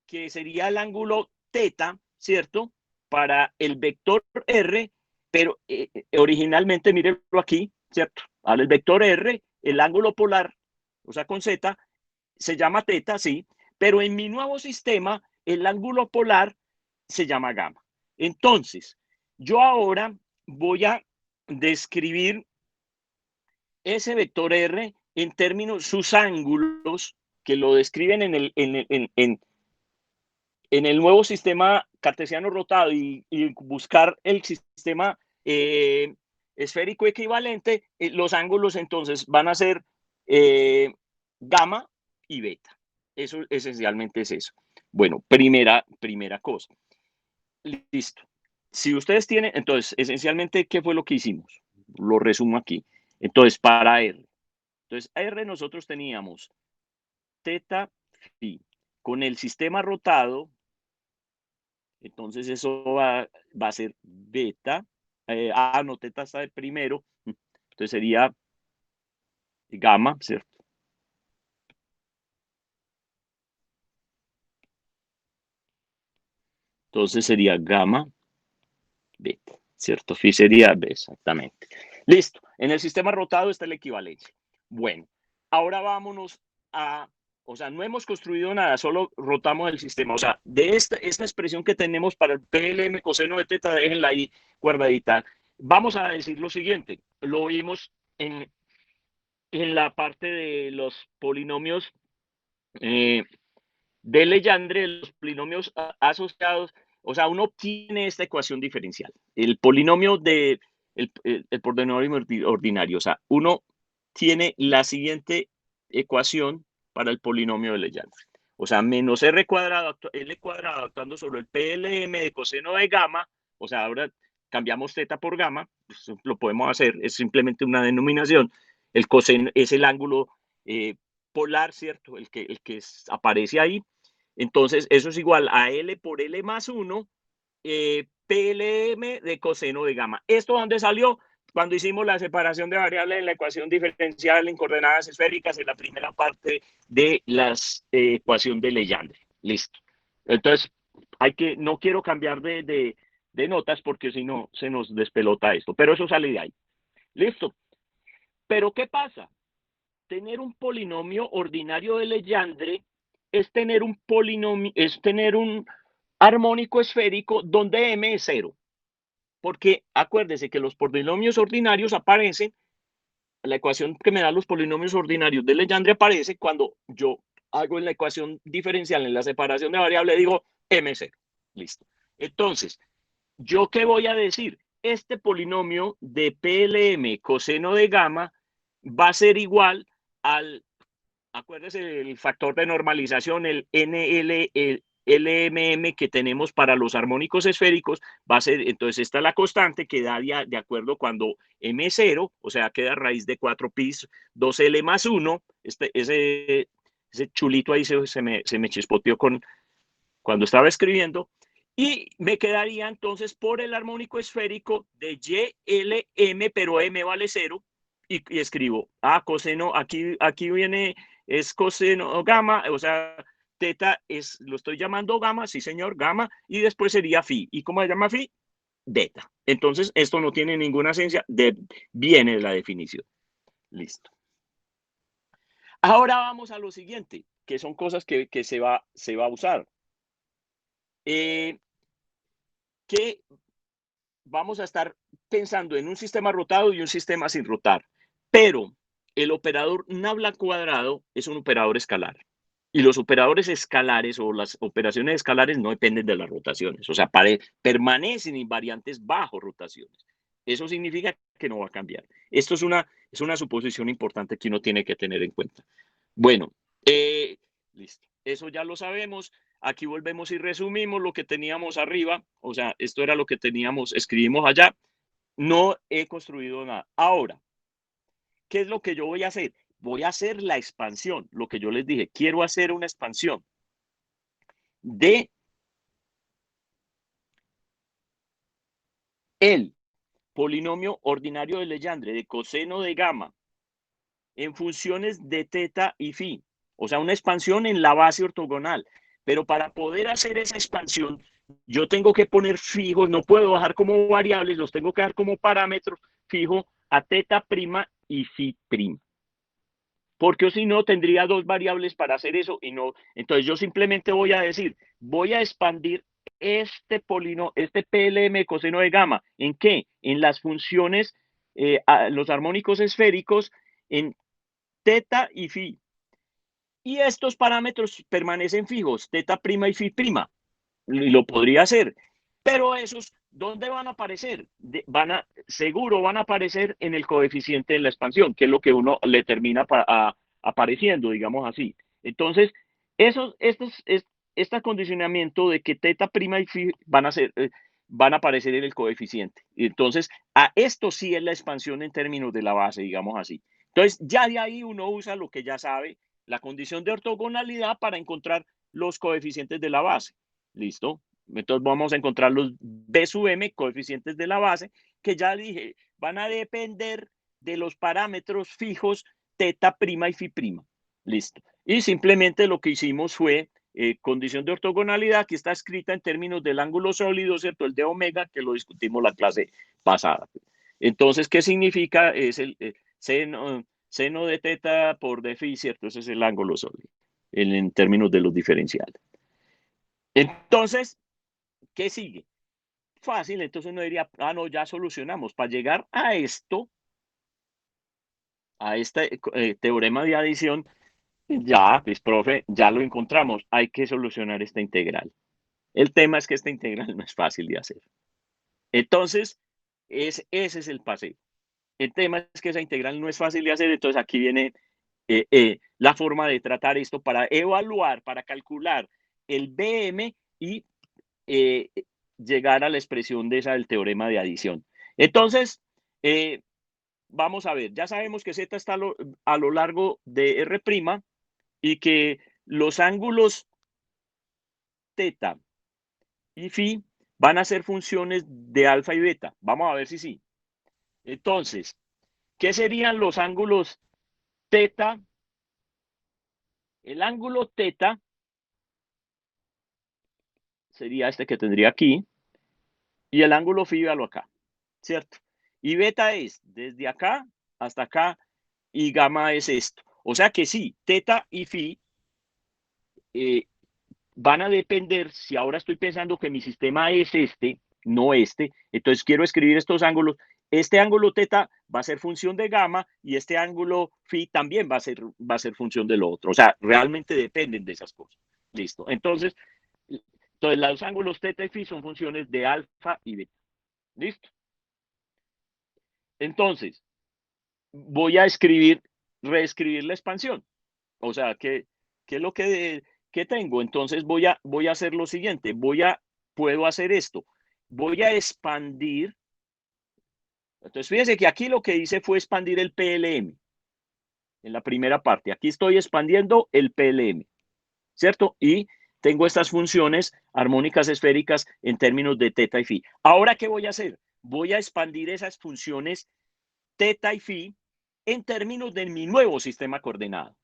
que sería el ángulo teta, ¿cierto? Para el vector R, pero originalmente, mírenlo aquí, ¿cierto? Ahora el vector R, el ángulo polar, o sea, con Z, se llama teta, sí, pero en mi nuevo sistema, el ángulo polar se llama gamma. Entonces, yo ahora voy a describir ese vector R en términos, sus ángulos, que lo describen en el nuevo sistema cartesiano rotado, y buscar el sistema esférico equivalente, los ángulos entonces van a ser gamma y beta. Eso esencialmente es eso. Bueno, primera cosa. Listo. Si ustedes tienen, entonces, esencialmente, ¿qué fue lo que hicimos? Lo resumo aquí. Entonces, para R. Entonces, R nosotros teníamos teta phi con el sistema rotado, entonces eso va a ser beta. No, teta está de primero, entonces sería gamma, ¿cierto? Entonces sería gamma, beta, ¿cierto? Phi sería B, exactamente. Listo. En el sistema rotado está la equivalencia. Bueno, ahora vámonos o sea, no hemos construido nada, solo rotamos el sistema. O sea, de esta expresión que tenemos para el PLM coseno de teta, déjenla ahí guardadita. Vamos a decir lo siguiente. Lo vimos en la parte de los polinomios de Legendre, los polinomios asociados. O sea, uno obtiene esta ecuación diferencial. El polinomio el polinomio ordinario. O sea, uno tiene la siguiente ecuación para el polinomio de Legendre. O sea, menos L cuadrado actuando sobre el PLM de coseno de gamma. O sea, ahora cambiamos teta por gamma. Pues lo podemos hacer. Es simplemente una denominación. El coseno es el ángulo polar, ¿cierto? El que aparece ahí. Entonces, eso es igual a L por L más 1, PLM de coseno de gamma. ¿Esto dónde salió? Cuando hicimos la separación de variables en la ecuación diferencial en coordenadas esféricas en la primera parte de la ecuación de Legendre. Listo. Entonces, no quiero cambiar de notas porque si no se nos despelota esto, pero eso sale de ahí. Listo. Pero ¿qué pasa? Tener un polinomio ordinario de Legendre es tener un armónico esférico donde m es 0. porque acuérdese que los polinomios ordinarios aparecen, la ecuación que me da los polinomios ordinarios de Legendre aparece cuando yo hago en la ecuación diferencial, en la separación de variable, digo M0. Listo. Entonces, ¿yo qué voy a decir? Este polinomio de PLM coseno de gamma va a ser igual al, acuérdese, el factor de normalización, el NL, el LMM que tenemos para los armónicos esféricos, va a ser, entonces esta es la constante que da de acuerdo cuando M0, o sea, queda raíz de 4pi, 2L más 1, ese chulito ahí se me chispoteó cuando estaba escribiendo, y me quedaría entonces por el armónico esférico de YLM, pero M vale 0, y escribo, coseno, aquí viene, es coseno gamma, o sea, teta lo estoy llamando gamma, sí señor, gamma, y después sería phi. ¿Y cómo se llama phi? Beta. Entonces, esto no tiene ninguna esencia, viene de la definición. Listo. Ahora vamos a lo siguiente, que son cosas que se va a usar. Que vamos a estar pensando en un sistema rotado y un sistema sin rotar, pero el operador nabla cuadrado es un operador escalar, y los operadores escalares o las operaciones escalares no dependen de las rotaciones, o sea, permanecen invariantes bajo rotaciones. Eso significa que no va a cambiar. Esto es una suposición importante que uno tiene que tener en cuenta. Bueno, listo. Eso ya lo sabemos. Aquí volvemos y resumimos lo que teníamos arriba. O sea, esto era lo que teníamos, escribimos allá. No he construido nada. Ahora, ¿qué es lo que yo voy a hacer? Voy a hacer la expansión. Lo que yo les dije, quiero hacer una expansión de el polinomio ordinario de Legendre, de coseno de gamma, en funciones de teta y phi. O sea, una expansión en la base ortogonal. Pero para poder hacer esa expansión, yo tengo que poner fijos, no puedo bajar como variables, los tengo que dar como parámetros fijo a teta prima y phi prima. Porque si no, tendría dos variables para hacer eso y no. Entonces yo simplemente voy a decir, voy a expandir este PLM coseno de gamma. ¿En qué? En las funciones, los armónicos esféricos, en teta y phi. Y estos parámetros permanecen fijos, teta prima y phi prima. Y lo podría hacer. Pero esos, ¿dónde van a aparecer? Seguro van a aparecer en el coeficiente de la expansión, que es lo que uno le termina apareciendo, digamos así. Entonces, este acondicionamiento de que teta prima y phi van a aparecer en el coeficiente. Entonces, esto sí es la expansión en términos de la base, digamos así. Entonces, ya de ahí uno usa lo que ya sabe, la condición de ortogonalidad para encontrar los coeficientes de la base. ¿Listo? Entonces vamos a encontrar los B sub M, coeficientes de la base, que ya dije, van a depender de los parámetros fijos teta prima y phi prima. Listo. Y simplemente lo que hicimos fue condición de ortogonalidad, que está escrita en términos del ángulo sólido, ¿cierto? El de omega, que lo discutimos la clase pasada. Entonces, ¿qué significa? Es el seno de teta por d phi, ¿cierto? Ese es el ángulo sólido en términos de los diferenciales. Entonces, ¿qué sigue? Fácil, entonces uno diría, no, ya solucionamos. Para llegar a esto, a este teorema de adición, ya, pues, profe, ya lo encontramos. Hay que solucionar esta integral. El tema es que esta integral no es fácil de hacer. Entonces, ese es el paseo. El tema es que esa integral no es fácil de hacer, entonces aquí viene la forma de tratar esto para evaluar, para calcular el BM y llegar a la expresión de esa del teorema de adición. Entonces, vamos a ver, ya sabemos que Z está a lo largo de R' y que los ángulos teta y phi van a ser funciones de alfa y beta. Vamos a ver si sí. Entonces, ¿qué serían los ángulos teta? El ángulo teta sería este que tendría aquí, y el ángulo phi, véalo acá, ¿cierto? Y beta es desde acá hasta acá, y gamma es esto. O sea que sí, teta y phi van a depender, si ahora estoy pensando que mi sistema es este, no este. Entonces quiero escribir estos ángulos. Este ángulo teta va a ser función de gamma y este ángulo phi también va a ser función de lo otro. O sea, realmente dependen de esas cosas. Listo. Entonces los ángulos teta y phi son funciones de alfa y beta. Listo. Entonces, voy a reescribir la expansión. O sea, ¿qué es lo que tengo? Entonces voy a hacer lo siguiente. Puedo hacer esto. Voy a expandir. Entonces, fíjense que aquí lo que hice fue expandir el PLM en la primera parte. Aquí estoy expandiendo el PLM, ¿cierto? Y tengo estas funciones armónicas esféricas en términos de teta y phi. Ahora, ¿qué voy a hacer? Voy a expandir esas funciones teta y phi en términos de mi nuevo sistema coordenado.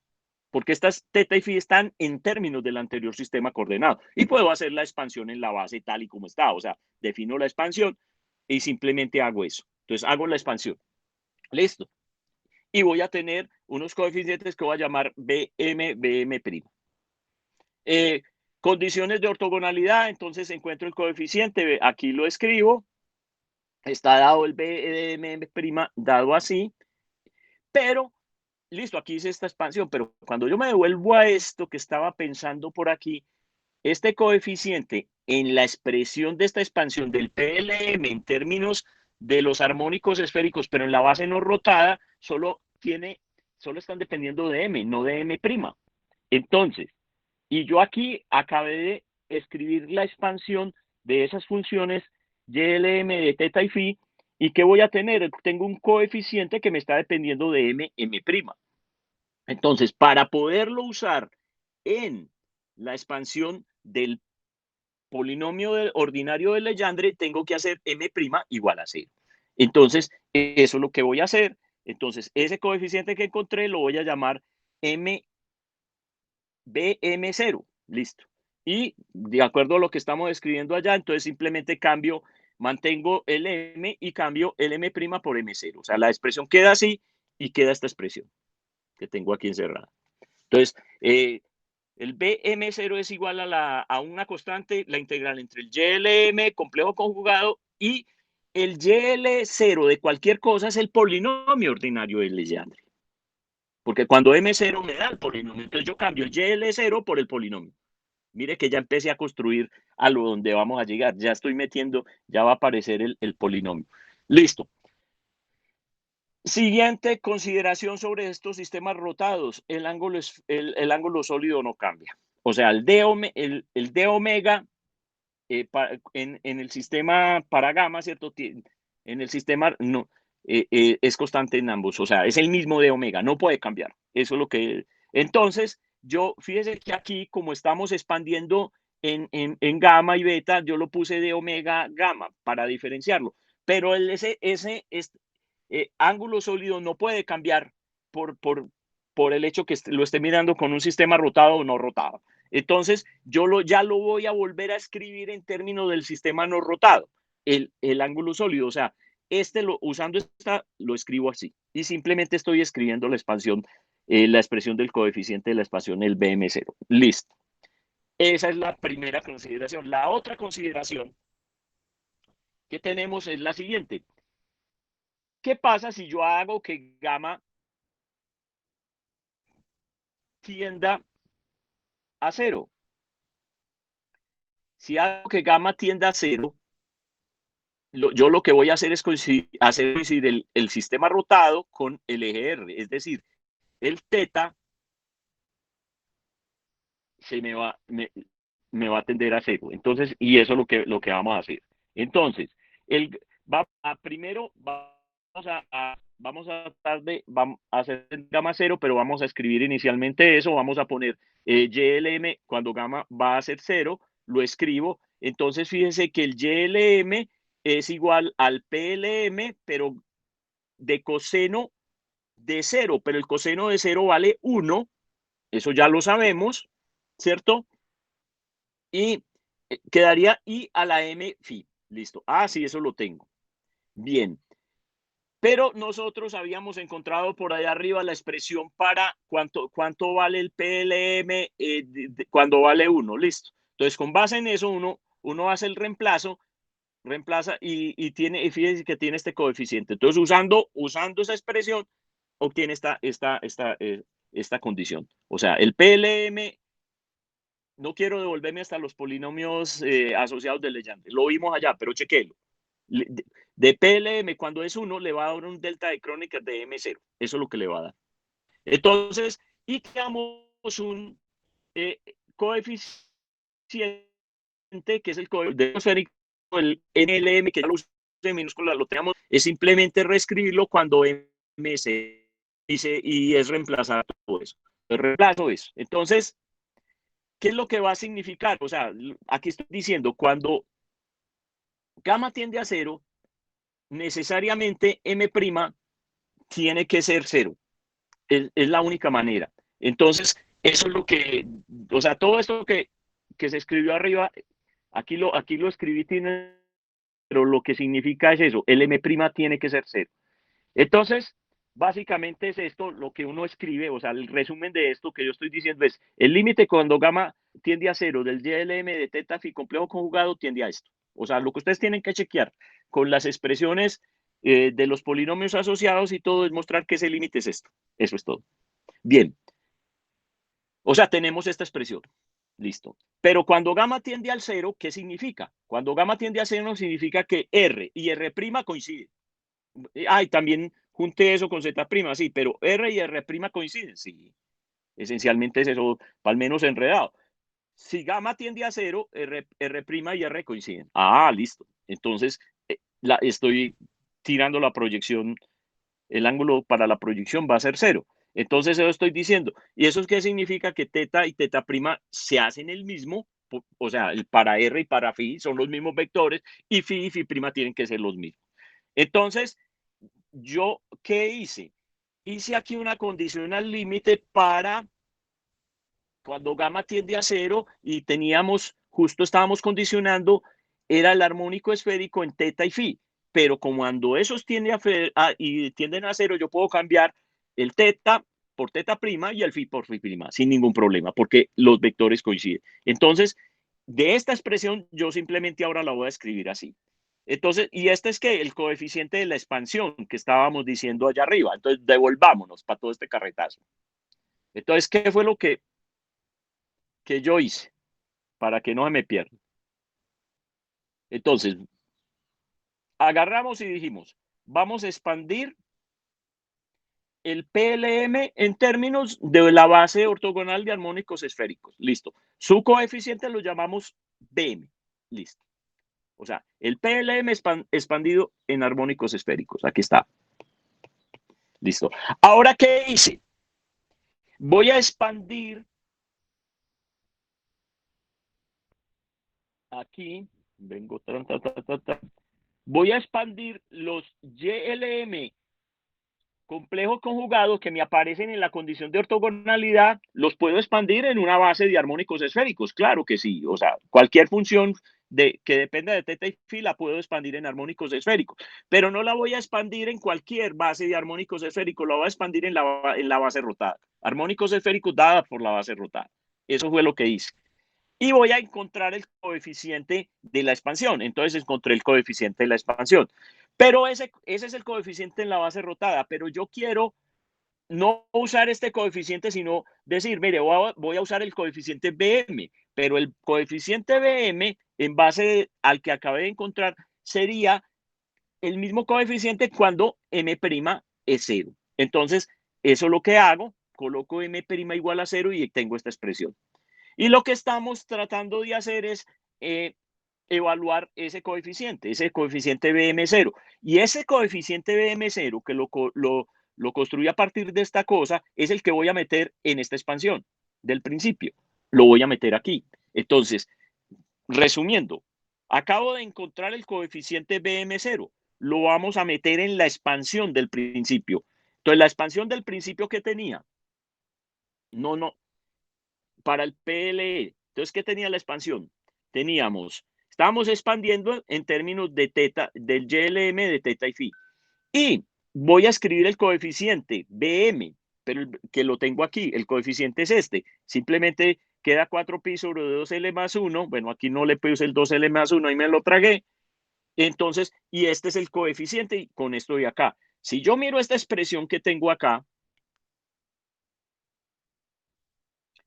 Porque estas teta y phi están en términos del anterior sistema coordenado. Y puedo hacer la expansión en la base tal y como está. O sea, defino la expansión y simplemente hago eso. Entonces, hago la expansión. Listo. Y voy a tener unos coeficientes que voy a llamar BM, BM'. Condiciones de ortogonalidad. Entonces, encuentro el coeficiente. Aquí lo escribo. Está dado el BM', dado así. Pero listo, aquí hice esta expansión, pero cuando yo me devuelvo a esto que estaba pensando por aquí, este coeficiente en la expresión de esta expansión del PLM en términos de los armónicos esféricos, pero en la base no rotada, solo están dependiendo de M, no de M'. Entonces, y yo aquí acabé de escribir la expansión de esas funciones YLM de teta y phi, ¿y qué voy a tener? Tengo un coeficiente que me está dependiendo de M'. Entonces, para poderlo usar en la expansión del polinomio ordinario de Legendre, tengo que hacer M' igual a 0. Entonces, eso es lo que voy a hacer. Entonces, ese coeficiente que encontré lo voy a llamar BM0. Listo. Y de acuerdo a lo que estamos escribiendo allá, entonces simplemente mantengo el M y cambio el M' por M0. O sea, la expresión queda así y queda esta expresión que tengo aquí encerrada. Entonces, el BM0 es igual a una constante, la integral entre el YLM complejo conjugado y el YL0 de cualquier cosa es el polinomio ordinario de Legendre. Porque cuando M0 me da el polinomio, entonces yo cambio el YL0 por el polinomio. Mire que ya empecé a construir a lo donde vamos a llegar. Ya estoy metiendo, ya va a aparecer el polinomio. Listo. Siguiente consideración sobre estos sistemas rotados. El ángulo sólido no cambia. O sea, el d omega en el sistema para gamma, ¿cierto? En el sistema no, es constante en ambos. O sea, es el mismo d omega, no puede cambiar. Eso es lo que... Entonces, fíjese que aquí, como estamos expandiendo en gamma y beta, yo lo puse de omega gamma para diferenciarlo. Pero ese ángulo sólido no puede cambiar por el hecho que lo esté mirando con un sistema rotado o no rotado. Entonces, ya lo voy a volver a escribir en términos del sistema no rotado, el ángulo sólido. O sea, usando esta, lo escribo así. Y simplemente estoy escribiendo la expansión, la expresión del coeficiente de la expansión, el BM0. Listo. Esa es la primera consideración. La otra consideración que tenemos es la siguiente. ¿Qué pasa si yo hago que gamma tienda a 0? Si hago que gamma tienda a 0, yo lo que voy a hacer es hacer coincidir el sistema rotado con el eje R. Es decir, el teta me va a tender a 0. Entonces, y eso es lo que vamos a hacer. Entonces, primero vamos a hacer gamma 0, pero vamos a escribir inicialmente eso. Vamos a poner YLM cuando gamma va a ser 0. Lo escribo. Entonces, fíjense que el YLM es igual al PLM, pero de coseno de 0. Pero el coseno de 0 vale 1. Eso ya lo sabemos, ¿cierto? Y quedaría I a la M phi. Listo. Ah, sí, eso lo tengo. Bien. Pero nosotros habíamos encontrado por allá arriba la expresión para cuánto vale el PLM cuando vale 1. Listo. Entonces, con base en eso, uno hace el reemplazo reemplaza y fíjense que tiene este coeficiente. Entonces, usando esa expresión, obtiene esta condición. O sea, el PLM, no quiero devolverme hasta los polinomios asociados de Legendre. Lo vimos allá, pero chequelo. De PLM, cuando es 1, le va a dar un delta de Kronecker de M0. Eso es lo que le va a dar. Entonces, y creamos un coeficiente, que es el coeficiente esférico, el NLM, que ya lo usé en minúscula, lo tenemos, es simplemente reescribirlo cuando M se dice y es reemplazar todo eso. El reemplazo es. Entonces, ¿qué es lo que va a significar? O sea, aquí estoy diciendo, cuando gamma tiende a 0, necesariamente M' tiene que ser 0. Es la única manera. Entonces, eso es lo que, o sea, todo esto que se escribió arriba, aquí lo escribí, pero lo que significa es eso, el M' tiene que ser 0. Entonces, básicamente es esto lo que uno escribe, o sea, el resumen de esto que yo estoy diciendo es, el límite cuando gamma tiende a 0 del YLM de teta phi complejo conjugado tiende a esto. O sea, lo que ustedes tienen que chequear con las expresiones de los polinomios asociados y todo es mostrar que ese límite es esto. Eso es todo. Bien. O sea, tenemos esta expresión. Listo. Pero cuando gamma tiende al 0, ¿qué significa? Cuando gamma tiende a 0 significa que R y R' coinciden. Y también junté eso con Z', sí, pero R y R' coinciden. Sí, esencialmente es eso, al menos enredado. Si gamma tiende a 0, R' y R coinciden. Listo. Entonces, estoy tirando la proyección, el ángulo para la proyección va a ser 0. Entonces, eso estoy diciendo. ¿Y eso qué significa? Que teta y teta' se hacen el mismo, o sea, el para R y para phi son los mismos vectores, y phi y phi' tienen que ser los mismos. Entonces, ¿yo qué hice? Hice aquí una condición al límite para cuando gamma tiende a 0 y estábamos condicionando, era el armónico esférico en teta y phi. Pero como cuando esos tienden a 0, yo puedo cambiar el teta por teta' y el phi por phi', sin ningún problema, porque los vectores coinciden. Entonces, de esta expresión, yo simplemente ahora la voy a escribir así. Entonces, y este es que el coeficiente de la expansión que estábamos diciendo allá arriba. Entonces, devolvámonos para todo este carretazo. Entonces, ¿qué fue lo que yo hice? Para que no se me pierda. Entonces, agarramos y dijimos, vamos a expandir el PLM en términos de la base ortogonal de armónicos esféricos. Listo. Su coeficiente lo llamamos BM. Listo. O sea, el PLM expandido en armónicos esféricos. Aquí está. Listo. Ahora, ¿qué hice? Voy a expandir aquí. Vengo. Voy a expandir los YLM complejos conjugados que me aparecen en la condición de ortogonalidad, los puedo expandir en una base de armónicos esféricos. Claro que sí. O sea, cualquier función que dependa de teta y phi la puedo expandir en armónicos esféricos, pero no la voy a expandir en cualquier base de armónicos esféricos, la voy a expandir en la base rotada. Armónicos esféricos dada por la base rotada. Eso fue lo que hice. Y voy a encontrar el coeficiente de la expansión. Entonces encontré el coeficiente de la expansión. Pero ese es el coeficiente en la base rotada. Pero yo quiero no usar este coeficiente, sino decir, mire, voy a usar el coeficiente BM. Pero el coeficiente BM, en base al que acabé de encontrar, sería el mismo coeficiente cuando M' es 0. Entonces, eso es lo que hago. Coloco M' igual a 0 y tengo esta expresión. Y lo que estamos tratando de hacer es evaluar ese coeficiente BM0. Y ese coeficiente BM0, que lo construí a partir de esta cosa, es el que voy a meter en esta expansión del principio. Lo voy a meter aquí. Entonces, resumiendo, acabo de encontrar el coeficiente BM0. Lo vamos a meter en la expansión del principio. Entonces, la expansión del principio que tenía, para el PLE. Entonces, ¿qué tenía la expansión? Estábamos expandiendo en términos de teta, del YLM de teta y phi. Y voy a escribir el coeficiente BM, pero que lo tengo aquí. El coeficiente es este. Simplemente queda 4pi sobre 2L más 1. Bueno, aquí no le puse el 2L más 1 y me lo tragué. Entonces, y este es el coeficiente, y con esto de acá. Si yo miro esta expresión que tengo acá,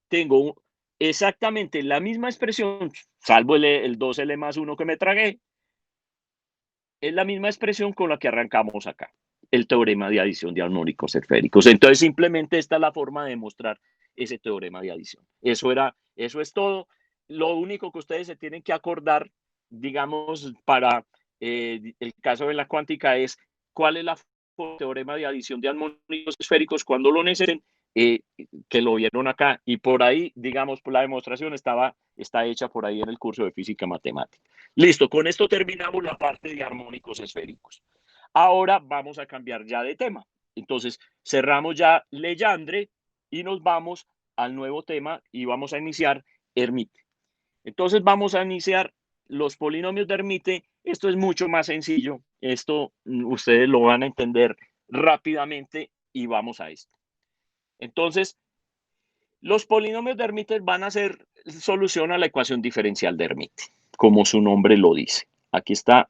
tengo exactamente la misma expresión, salvo el 2L más 1 que me tragué, es la misma expresión con la que arrancamos acá, el teorema de adición de armónicos esféricos. Entonces, simplemente esta es la forma de demostrar ese teorema de adición. Eso es todo. Lo único que ustedes se tienen que acordar, digamos, para el caso de la cuántica es cuál es la teorema de adición de armónicos esféricos cuando lo necesiten, que lo vieron acá. Y por ahí, digamos, la demostración está hecha por ahí en el curso de física matemática. Listo, con esto terminamos la parte de armónicos esféricos. Ahora vamos a cambiar ya de tema. Entonces, cerramos ya Legendre y nos vamos al nuevo tema y vamos a iniciar Hermite. Entonces, vamos a iniciar los polinomios de Hermite. Esto es mucho más sencillo. Esto ustedes lo van a entender rápidamente y vamos a esto. Entonces, los polinomios de Hermite van a ser solución a la ecuación diferencial de Hermite, como su nombre lo dice. Aquí está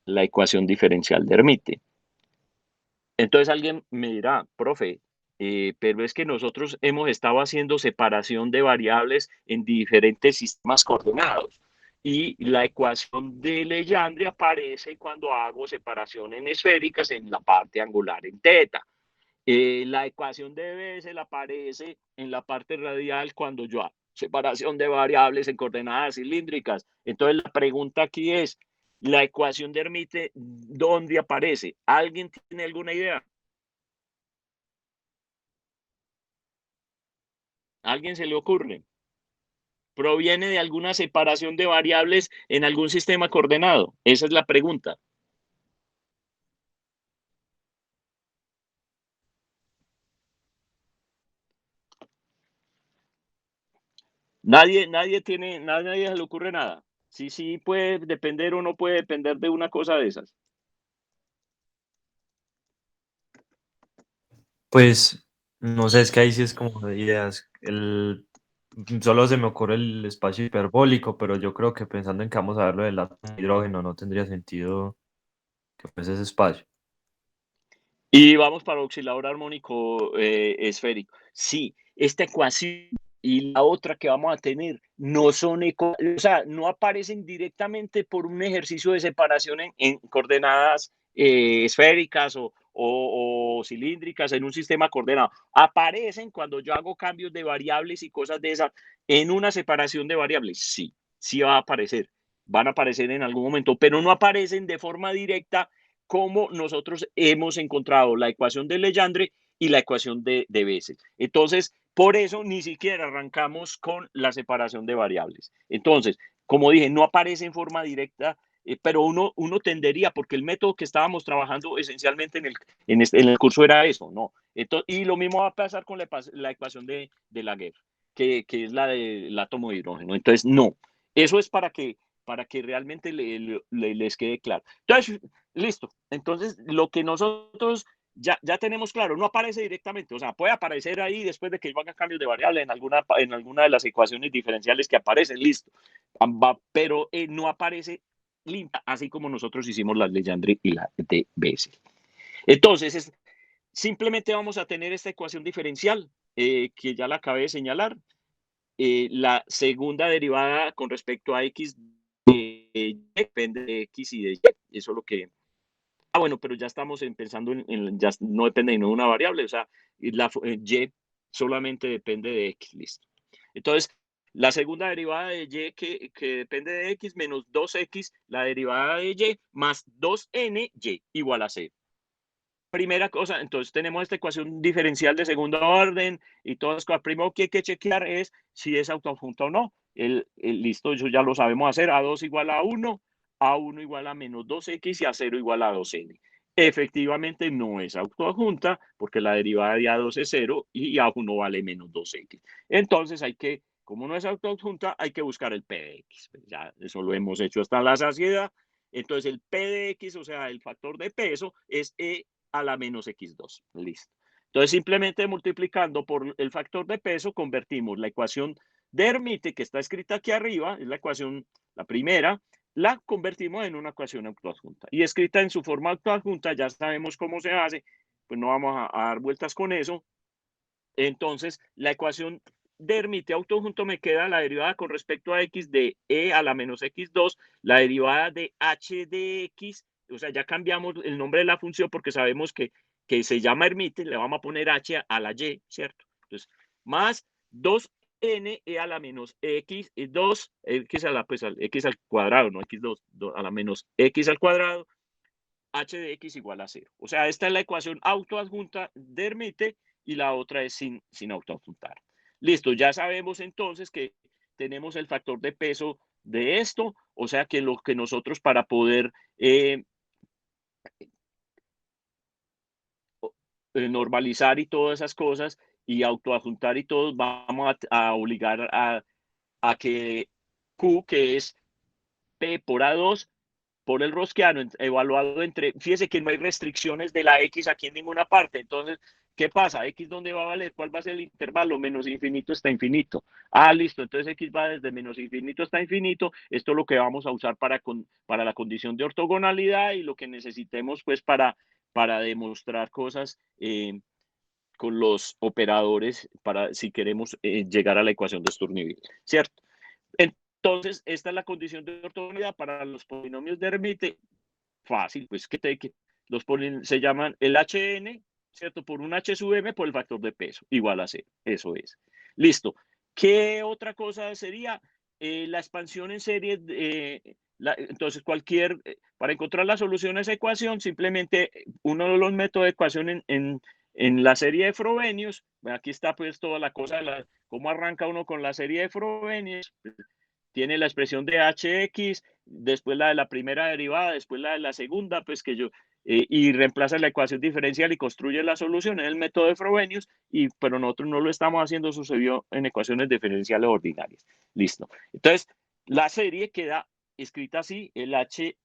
la ecuación diferencial de Hermite. Entonces alguien me dirá, profe, pero es que nosotros hemos estado haciendo separación de variables en diferentes sistemas coordenados y la ecuación de Legendre aparece cuando hago separación en esféricas en la parte angular en teta. La ecuación de Bessel aparece en la parte radial cuando yo hago separación de variables en coordenadas cilíndricas. Entonces la pregunta aquí es, la ecuación de Hermite, ¿dónde aparece? ¿Alguien tiene alguna idea? ¿A alguien se le ocurre? ¿Proviene de alguna separación de variables en algún sistema coordenado? Esa es la pregunta. Nadie se le ocurre nada. Sí puede depender o no puede depender de una cosa de esas. Pues no sé, es que ahí sí es como de ideas. Solo se me ocurre el espacio hiperbólico, pero yo creo que pensando en que vamos a ver lo del átomo de hidrógeno, no tendría sentido que fuese ese espacio. Y vamos para oscilador armónico esférico. Sí, esta ecuación y la otra que vamos a tener no son, o sea, no aparecen directamente por un ejercicio de separación en coordenadas esféricas o cilíndricas en un sistema coordenado. Aparecen cuando yo hago cambios de variables y cosas de esas en una separación de variables. Sí va a aparecer. Van a aparecer en algún momento, pero no aparecen de forma directa como nosotros hemos encontrado la ecuación de Legendre y la ecuación de Bessel. Entonces, por eso ni siquiera arrancamos con la separación de variables. Entonces, como dije, no aparece en forma directa, pero uno tendería, porque el método que estábamos trabajando esencialmente en el curso era eso, ¿no? Entonces, y lo mismo va a pasar con la ecuación de Laguerre, que es la del átomo de hidrógeno. Entonces, no, eso es para que realmente les quede claro. Entonces, listo. Entonces, lo que nosotros ya tenemos claro, no aparece directamente, o sea, puede aparecer ahí después de que yo haga cambios de variable en alguna de las ecuaciones diferenciales que aparecen, listo. Pero no aparece limpia, así como nosotros hicimos la de Legendre y la de Bessel. Entonces, simplemente vamos a tener esta ecuación diferencial que ya la acabé de señalar. La segunda derivada con respecto a x depende de x y de y. Eso es lo que... bueno, pero ya estamos pensando ya no depende de una variable, o sea, y solamente depende de x, listo. Entonces, la segunda derivada de y que depende de x menos 2x, la derivada de y más 2ny igual a 0. Primera cosa, entonces tenemos esta ecuación diferencial de segundo orden y todas las cosas. Primero que hay que chequear es si es autoadjunta o no. Listo, eso ya lo sabemos hacer. A2 igual a 1, A1 igual a menos 2x y A0 igual a 2n. Efectivamente no es autoadjunta porque la derivada de A2 es 0 y A1 vale menos 2x. Entonces como no es autoadjunta, hay que buscar el P de x. Ya eso lo hemos hecho hasta la saciedad. Entonces el P de x, o sea, el factor de peso, es E a la menos x2. Listo. Entonces, simplemente multiplicando por el factor de peso, convertimos la ecuación de Hermite, que está escrita aquí arriba, es la ecuación, la primera, la convertimos en una ecuación autoadjunta. Y escrita en su forma autoadjunta, ya sabemos cómo se hace, pues no vamos a dar vueltas con eso. Entonces, la ecuación de Hermite autoadjunto me queda la derivada con respecto a x de e a la menos x2, la derivada de h de x, o sea, ya cambiamos el nombre de la función porque sabemos que se llama Hermite, le vamos a poner h a la y, ¿cierto? Entonces, más 2n e a la menos x, 2, x a la, pues, x al cuadrado, no x2, a la menos x al cuadrado, h de x igual a 0. O sea, esta es la ecuación autoadjunta de Hermite y la otra es sin autoadjuntar. Listo, ya sabemos entonces que tenemos el factor de peso de esto, o sea que lo que nosotros para poder normalizar y todas esas cosas y autoadjuntar y todo, vamos a obligar a que Q, que es P por A2, por el rosquiano, evaluado entre, fíjese que no hay restricciones de la X aquí en ninguna parte, entonces, ¿qué pasa? X, ¿dónde va a valer? ¿Cuál va a ser el intervalo? Menos infinito hasta infinito. Ah, listo, entonces X va desde menos infinito hasta infinito, esto es lo que vamos a usar para la condición de ortogonalidad y lo que necesitemos, pues, para demostrar cosas con los operadores, para si queremos llegar a la ecuación de Sturmeville, ¿cierto? Entonces, esta es la condición de ortogonalidad para los polinomios de Hermite. Fácil, pues que los se llaman el Hn, ¿cierto? Por un H sub m por el factor de peso, igual a 0. Eso es. Listo. ¿Qué otra cosa sería? La expansión en serie. Entonces, para encontrar la solución a esa ecuación, simplemente uno de los métodos de ecuación en la serie de Frobenius, aquí está pues toda la cosa de cómo arranca uno con la serie de Frobenius. Tiene la expresión de hx, después la de la primera derivada, después la de la segunda, pues y reemplaza la ecuación diferencial y construye la solución en el método de Frobenius, pero nosotros no lo estamos haciendo, sucedió en ecuaciones diferenciales ordinarias. Listo. Entonces, la serie queda escrita así, el h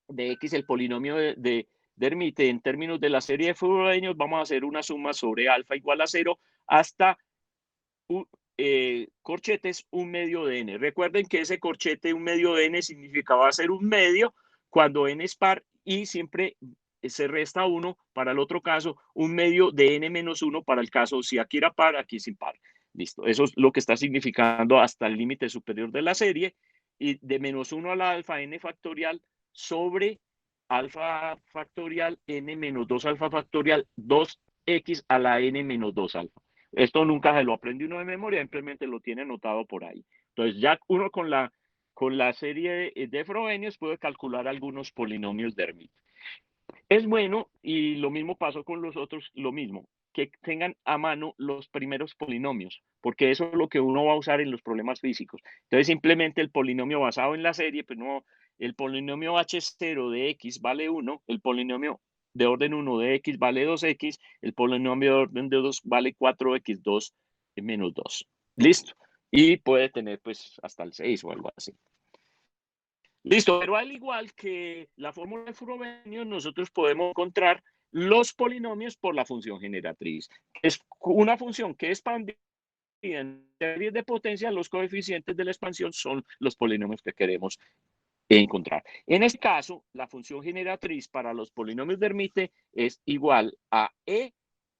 de x, el polinomio de Hermite, en términos de la serie de Frobenius, vamos a hacer una suma sobre alfa igual a 0 hasta corchetes 1 medio de n. Recuerden que ese corchete 1 medio de n significaba hacer un medio cuando n es par y siempre se resta 1 para el otro caso, 1 medio de n menos 1 para el caso si aquí era par, aquí sin par. Listo, eso es lo que está significando hasta el límite superior de la serie y de menos 1 a la alfa n factorial sobre alfa factorial n menos 2 alfa factorial 2x a la n menos 2 alfa. Esto nunca se lo aprende uno de memoria, simplemente lo tiene anotado por ahí. Entonces ya uno con la serie de Frobenius puede calcular algunos polinomios de Hermite. Es bueno, y lo mismo pasó con los otros, lo mismo, que tengan a mano los primeros polinomios, porque eso es lo que uno va a usar en los problemas físicos. Entonces simplemente el polinomio basado en la serie, pues no, el polinomio h0 de x vale 1, el polinomio de orden 1 de x vale 2x, el polinomio de orden de 2 vale 4x2 menos 2. Listo. Y puede tener pues hasta el 6 o algo así. Listo, pero al igual que la fórmula de Frobenius, nosotros podemos encontrar los polinomios por la función generatriz. Es una función que expande en series de potencia, los coeficientes de la expansión son los polinomios que queremos encontrar. En este caso, la función generatriz para los polinomios de Hermite es igual a e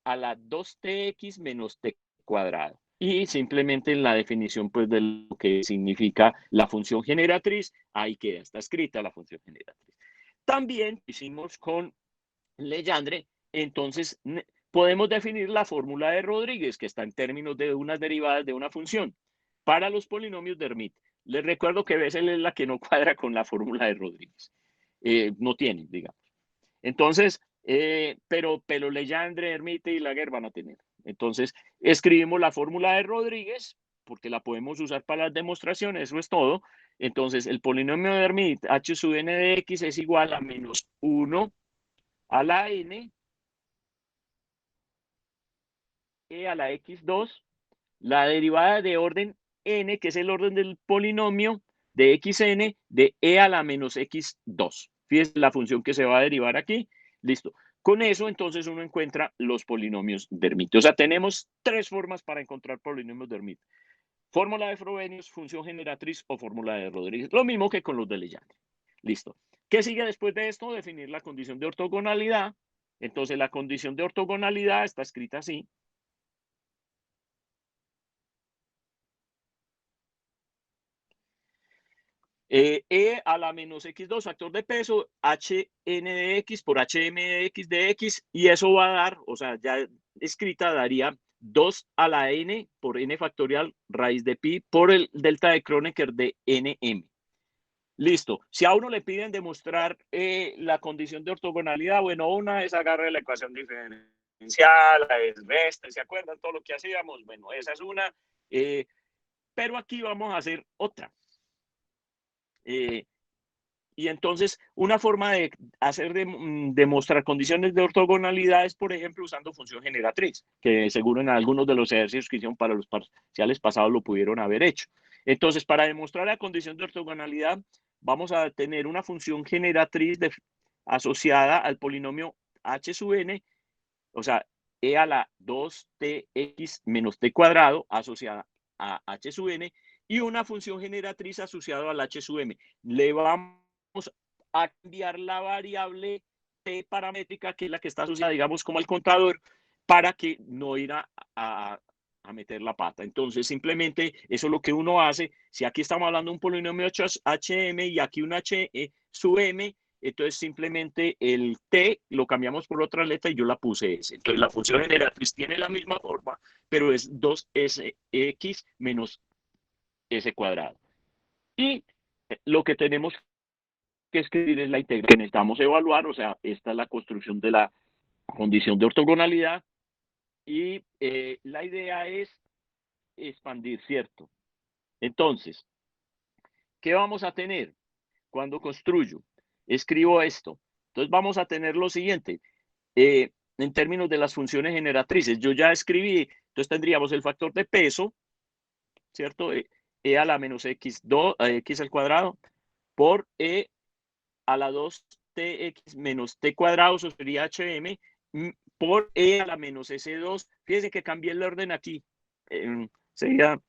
a la 2tx menos t cuadrado. Y simplemente en la definición pues de lo que significa la función generatriz, ahí queda, está escrita la función generatriz. También hicimos con Legendre, entonces podemos definir la fórmula de Rodríguez, que está en términos de unas derivadas de una función, para los polinomios de Hermite. Les recuerdo que Bessel es la que no cuadra con la fórmula de Rodríguez. No tiene, digamos. Entonces, pero Legendre, Hermite y Laguerre van a tener. Entonces, escribimos la fórmula de Rodríguez, porque la podemos usar para las demostraciones, eso es todo. Entonces, el polinomio de Hermite, h sub n de x es igual a menos 1 a la n, e a la x2, la derivada de orden n, que es el orden del polinomio de xn, de e a la menos x2. Fíjense la función que se va a derivar aquí. Listo. Con eso, entonces, uno encuentra los polinomios de Hermite. O sea, tenemos 3 formas para encontrar polinomios de Hermite. Fórmula de Frobenius, función generatriz o fórmula de Rodríguez. Lo mismo que con los de Legendre. Listo. ¿Qué sigue después de esto? Definir la condición de ortogonalidad. Entonces, la condición de ortogonalidad está escrita así. E a la menos x2 factor de peso, hn de x por hm de x, y eso va a dar, o sea, ya escrita daría 2 a la n por n factorial raíz de pi por el delta de Kronecker de nm. Listo. Si a uno le piden demostrar la condición de ortogonalidad, bueno, una es agarre la ecuación diferencial, la resta, ¿se acuerdan todo lo que hacíamos? Bueno, esa es una. Pero aquí vamos a hacer otra. Y entonces, una forma de hacer demostrar condiciones de ortogonalidad es, por ejemplo, usando función generatriz, que seguro en algunos de los ejercicios que hicieron para los parciales pasados lo pudieron haber hecho. Entonces, para demostrar la condición de ortogonalidad, vamos a tener una función generatriz asociada al polinomio h sub n, o sea, e a la 2tx menos t cuadrado asociada a h sub n, y una función generatriz asociada al h sub m. Le vamos a cambiar la variable t paramétrica, que es la que está asociada, digamos, como al contador, para que no ir a meter la pata. Entonces, simplemente eso es lo que uno hace. Si aquí estamos hablando de un polinomio hm y aquí un h sub m, entonces simplemente el t lo cambiamos por otra letra y yo la puse s. Entonces, la función generatriz tiene la misma forma, pero es 2sx menos s cuadrado. Y lo que tenemos que escribir es la integral que necesitamos evaluar, o sea, esta es la construcción de la condición de ortogonalidad, y la idea es expandir, ¿cierto? Entonces, ¿qué vamos a tener cuando construyo? Escribo esto. Entonces vamos a tener lo siguiente, en términos de las funciones generatrices. Yo ya escribí, entonces tendríamos el factor de peso, ¿cierto? E a la menos x2, x al cuadrado, por e a la 2tx menos t cuadrado, eso sería hm, por e a la menos s2. Fíjense que cambié el orden aquí. Sería,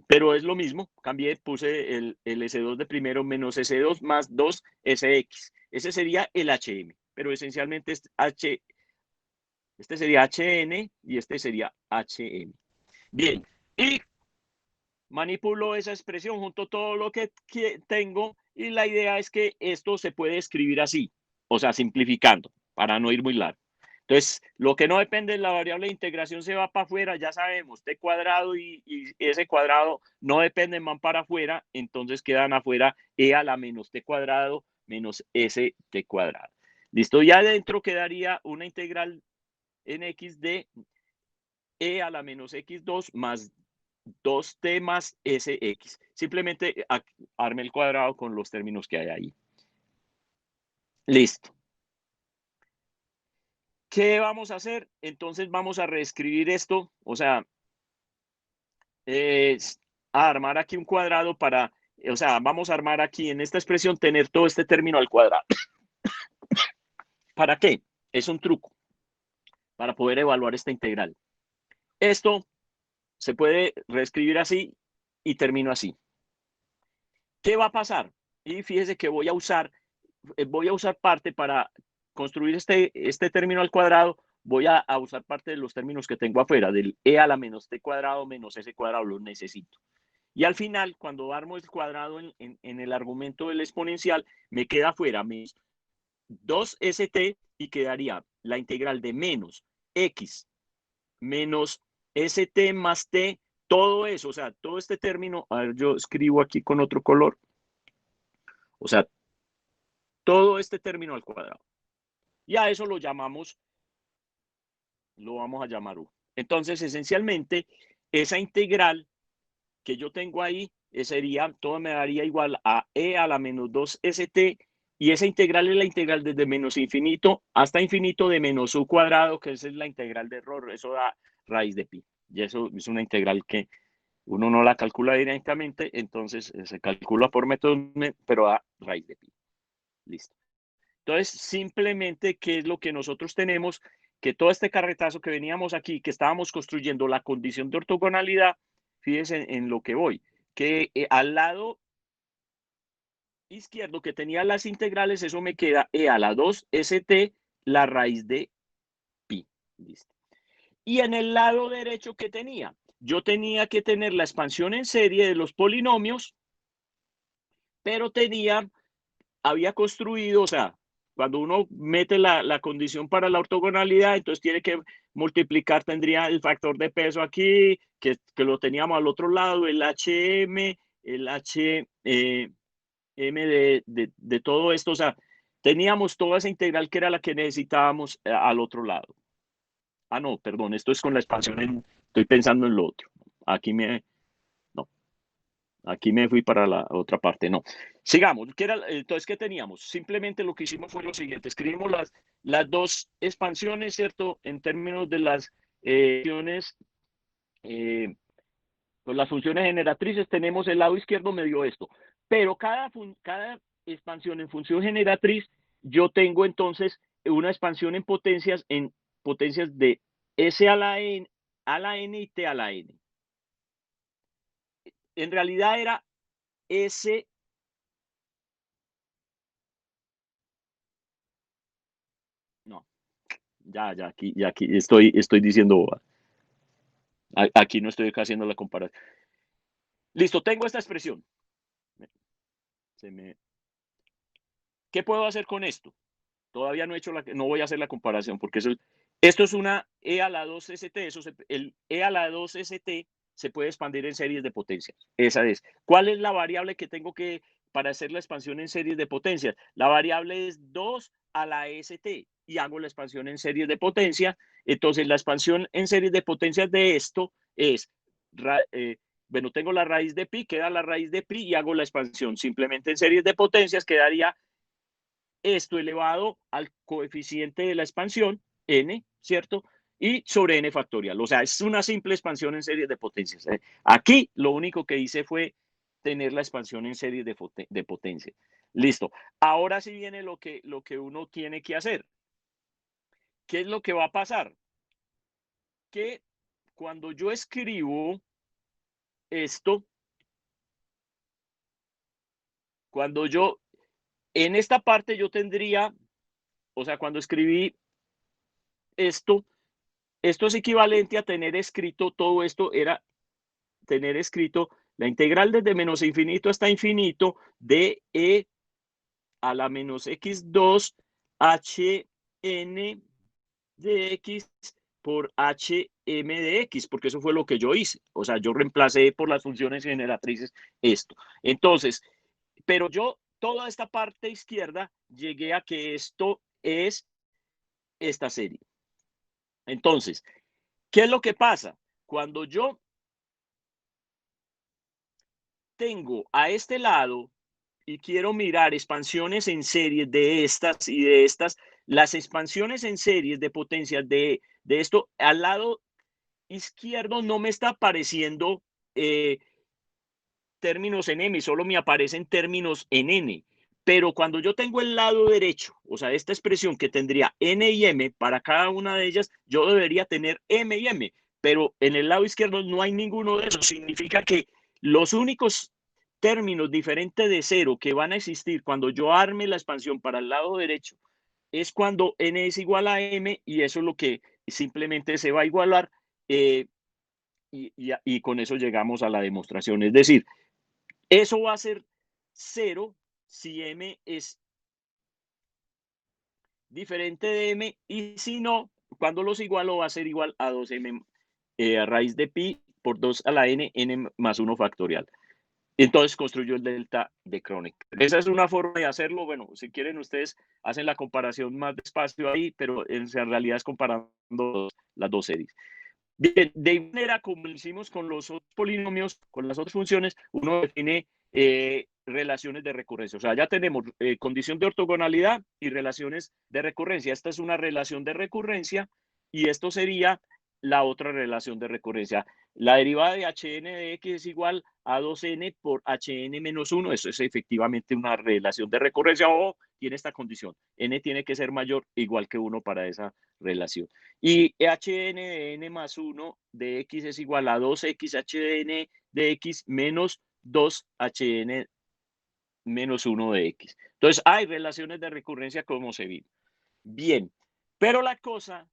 pero es lo mismo. Cambié, puse el s2 de primero menos s2 más 2sx. Ese sería el hm, pero esencialmente este sería hn y este sería hm. Bien, y manipulo esa expresión junto a todo lo que tengo, y la idea es que esto se puede escribir así, o sea, simplificando, para no ir muy largo. Entonces, lo que no depende de la variable de integración se va para afuera, ya sabemos, t cuadrado y ese cuadrado no dependen, van para afuera, entonces quedan afuera e a la menos t cuadrado menos s t cuadrado. Listo, y adentro quedaría una integral en x de e a la menos x2 más 2t más sx. Simplemente arme el cuadrado con los términos que hay ahí. Listo. ¿Qué vamos a hacer? Entonces vamos a reescribir esto, o sea, a armar aquí un cuadrado para, o sea, vamos a armar aquí en esta expresión tener todo este término al cuadrado. ¿Para qué? Es un truco para poder evaluar esta integral. Esto se puede reescribir así y termino así. ¿Qué va a pasar? Y fíjese que voy a usar parte para construir este término al cuadrado. Voy a usar parte de los términos que tengo afuera, del e a la menos t cuadrado menos s cuadrado, los necesito. Y al final, cuando armo el cuadrado en el argumento del exponencial, me queda afuera menos 2st y quedaría la integral de menos x menos st más t, todo eso, o sea, todo este término, a ver, yo escribo aquí con otro color, o sea, todo este término al cuadrado. Y a eso lo vamos a llamar u. Entonces, esencialmente, esa integral que yo tengo ahí sería, todo me daría igual a e a la menos 2st, y esa integral es la integral desde menos infinito hasta infinito de menos u cuadrado, que esa es la integral de error, eso da raíz de pi. Y eso es una integral que uno no la calcula directamente, entonces se calcula por métodos, pero da raíz de pi. Listo. Entonces, simplemente, ¿qué es lo que nosotros tenemos? Que todo este carretazo que veníamos aquí, que estábamos construyendo la condición de ortogonalidad, fíjense en lo que voy, que al lado, o sea, todo este término al cuadrado, o sea, todo este término al cuadrado, va a izquierdo que tenía las integrales, eso me queda e a la 2st la raíz de pi. ¿Listo? Y en el lado derecho que tenía, yo tenía que tener la expansión en serie de los polinomios, pero había construido, o sea, cuando uno mete la condición para la ortogonalidad, entonces tiene que multiplicar, tendría el factor de peso aquí, que lo teníamos al otro lado, el HM, el HM de todo esto, o sea, teníamos toda esa integral que era la que necesitábamos al otro lado. Ah, no, perdón, esto es con la expansión, estoy pensando en lo otro. No, aquí me fui para la otra parte, no. Sigamos, entonces, ¿qué teníamos? Simplemente lo que hicimos fue lo siguiente, escribimos las dos expansiones, ¿cierto? En términos de las funciones, pues las funciones generatrices, tenemos el lado izquierdo me dio esto, pero cada expansión en función generatriz, yo tengo entonces una expansión en potencias de S a la N y T a la N. En realidad era S. No, ya aquí estoy diciendo, aquí no estoy haciendo la comparación. Listo, tengo esta expresión. ¿Qué puedo hacer con esto? Todavía no he hecho no voy a hacer la comparación porque esto es una E a la 2st, el E a la 2st se puede expandir en series de potencias. Esa es. ¿Cuál es la variable que tengo para hacer la expansión en series de potencias? La variable es 2 a la st y hago la expansión en series de potencias. Entonces, la expansión en series de potencias de esto es, bueno, tengo la raíz de pi, queda la raíz de pi y hago la expansión simplemente en series de potencias, quedaría esto elevado al coeficiente de la expansión, n, ¿cierto? Y sobre n factorial. O sea, es una simple expansión en series de potencias. Aquí lo único que hice fue tener la expansión en series de potencia. Listo. Ahora sí viene lo que uno tiene que hacer. ¿Qué es lo que va a pasar? Que cuando yo escribo esto, en esta parte yo tendría, o sea, cuando escribí esto es equivalente a tener escrito todo esto, era tener escrito la integral desde menos infinito hasta infinito de e a la menos x2 hn de x por hm de x, porque eso fue lo que yo hice. O sea, yo reemplacé por las funciones generatrices esto. Entonces, pero yo, toda esta parte izquierda, llegué a que esto es esta serie. Entonces, ¿qué es lo que pasa? Cuando yo tengo a este lado y quiero mirar expansiones en series de estas y de estas, las expansiones en series de potencias de esto, al lado izquierdo no me está apareciendo términos en M, solo me aparecen términos en N. Pero cuando yo tengo el lado derecho, o sea, esta expresión que tendría N y M para cada una de ellas, yo debería tener M y M. Pero en el lado izquierdo no hay ninguno de esos. Significa que los únicos términos diferentes de cero que van a existir cuando yo arme la expansión para el lado derecho es cuando N es igual a M y eso es lo que simplemente se va a igualar y con eso llegamos a la demostración. Es decir, eso va a ser 0 si M es diferente de M y si no, cuando los igualo va a ser igual a 2M a raíz de pi por 2 a la n más 1 factorial. Entonces construyó el delta de Kronecker. Esa es una forma de hacerlo. Bueno, si quieren ustedes hacen la comparación más despacio ahí, pero en realidad es comparando las dos series. Bien, de manera como lo hicimos con los otros polinomios, con las otras funciones, uno define relaciones de recurrencia. O sea, ya tenemos condición de ortogonalidad y relaciones de recurrencia. Esta es una relación de recurrencia y esto sería la otra relación de recurrencia. La derivada de hn de x es igual a 2n por hn menos 1. Eso es efectivamente una relación de recurrencia o tiene esta condición. N tiene que ser mayor igual que 1 para esa relación. Y hn de n más 1 de x es igual a 2x hn de x menos 2 hn menos 1 de x. Entonces, hay relaciones de recurrencia como se vio. Bien, pero la cosa,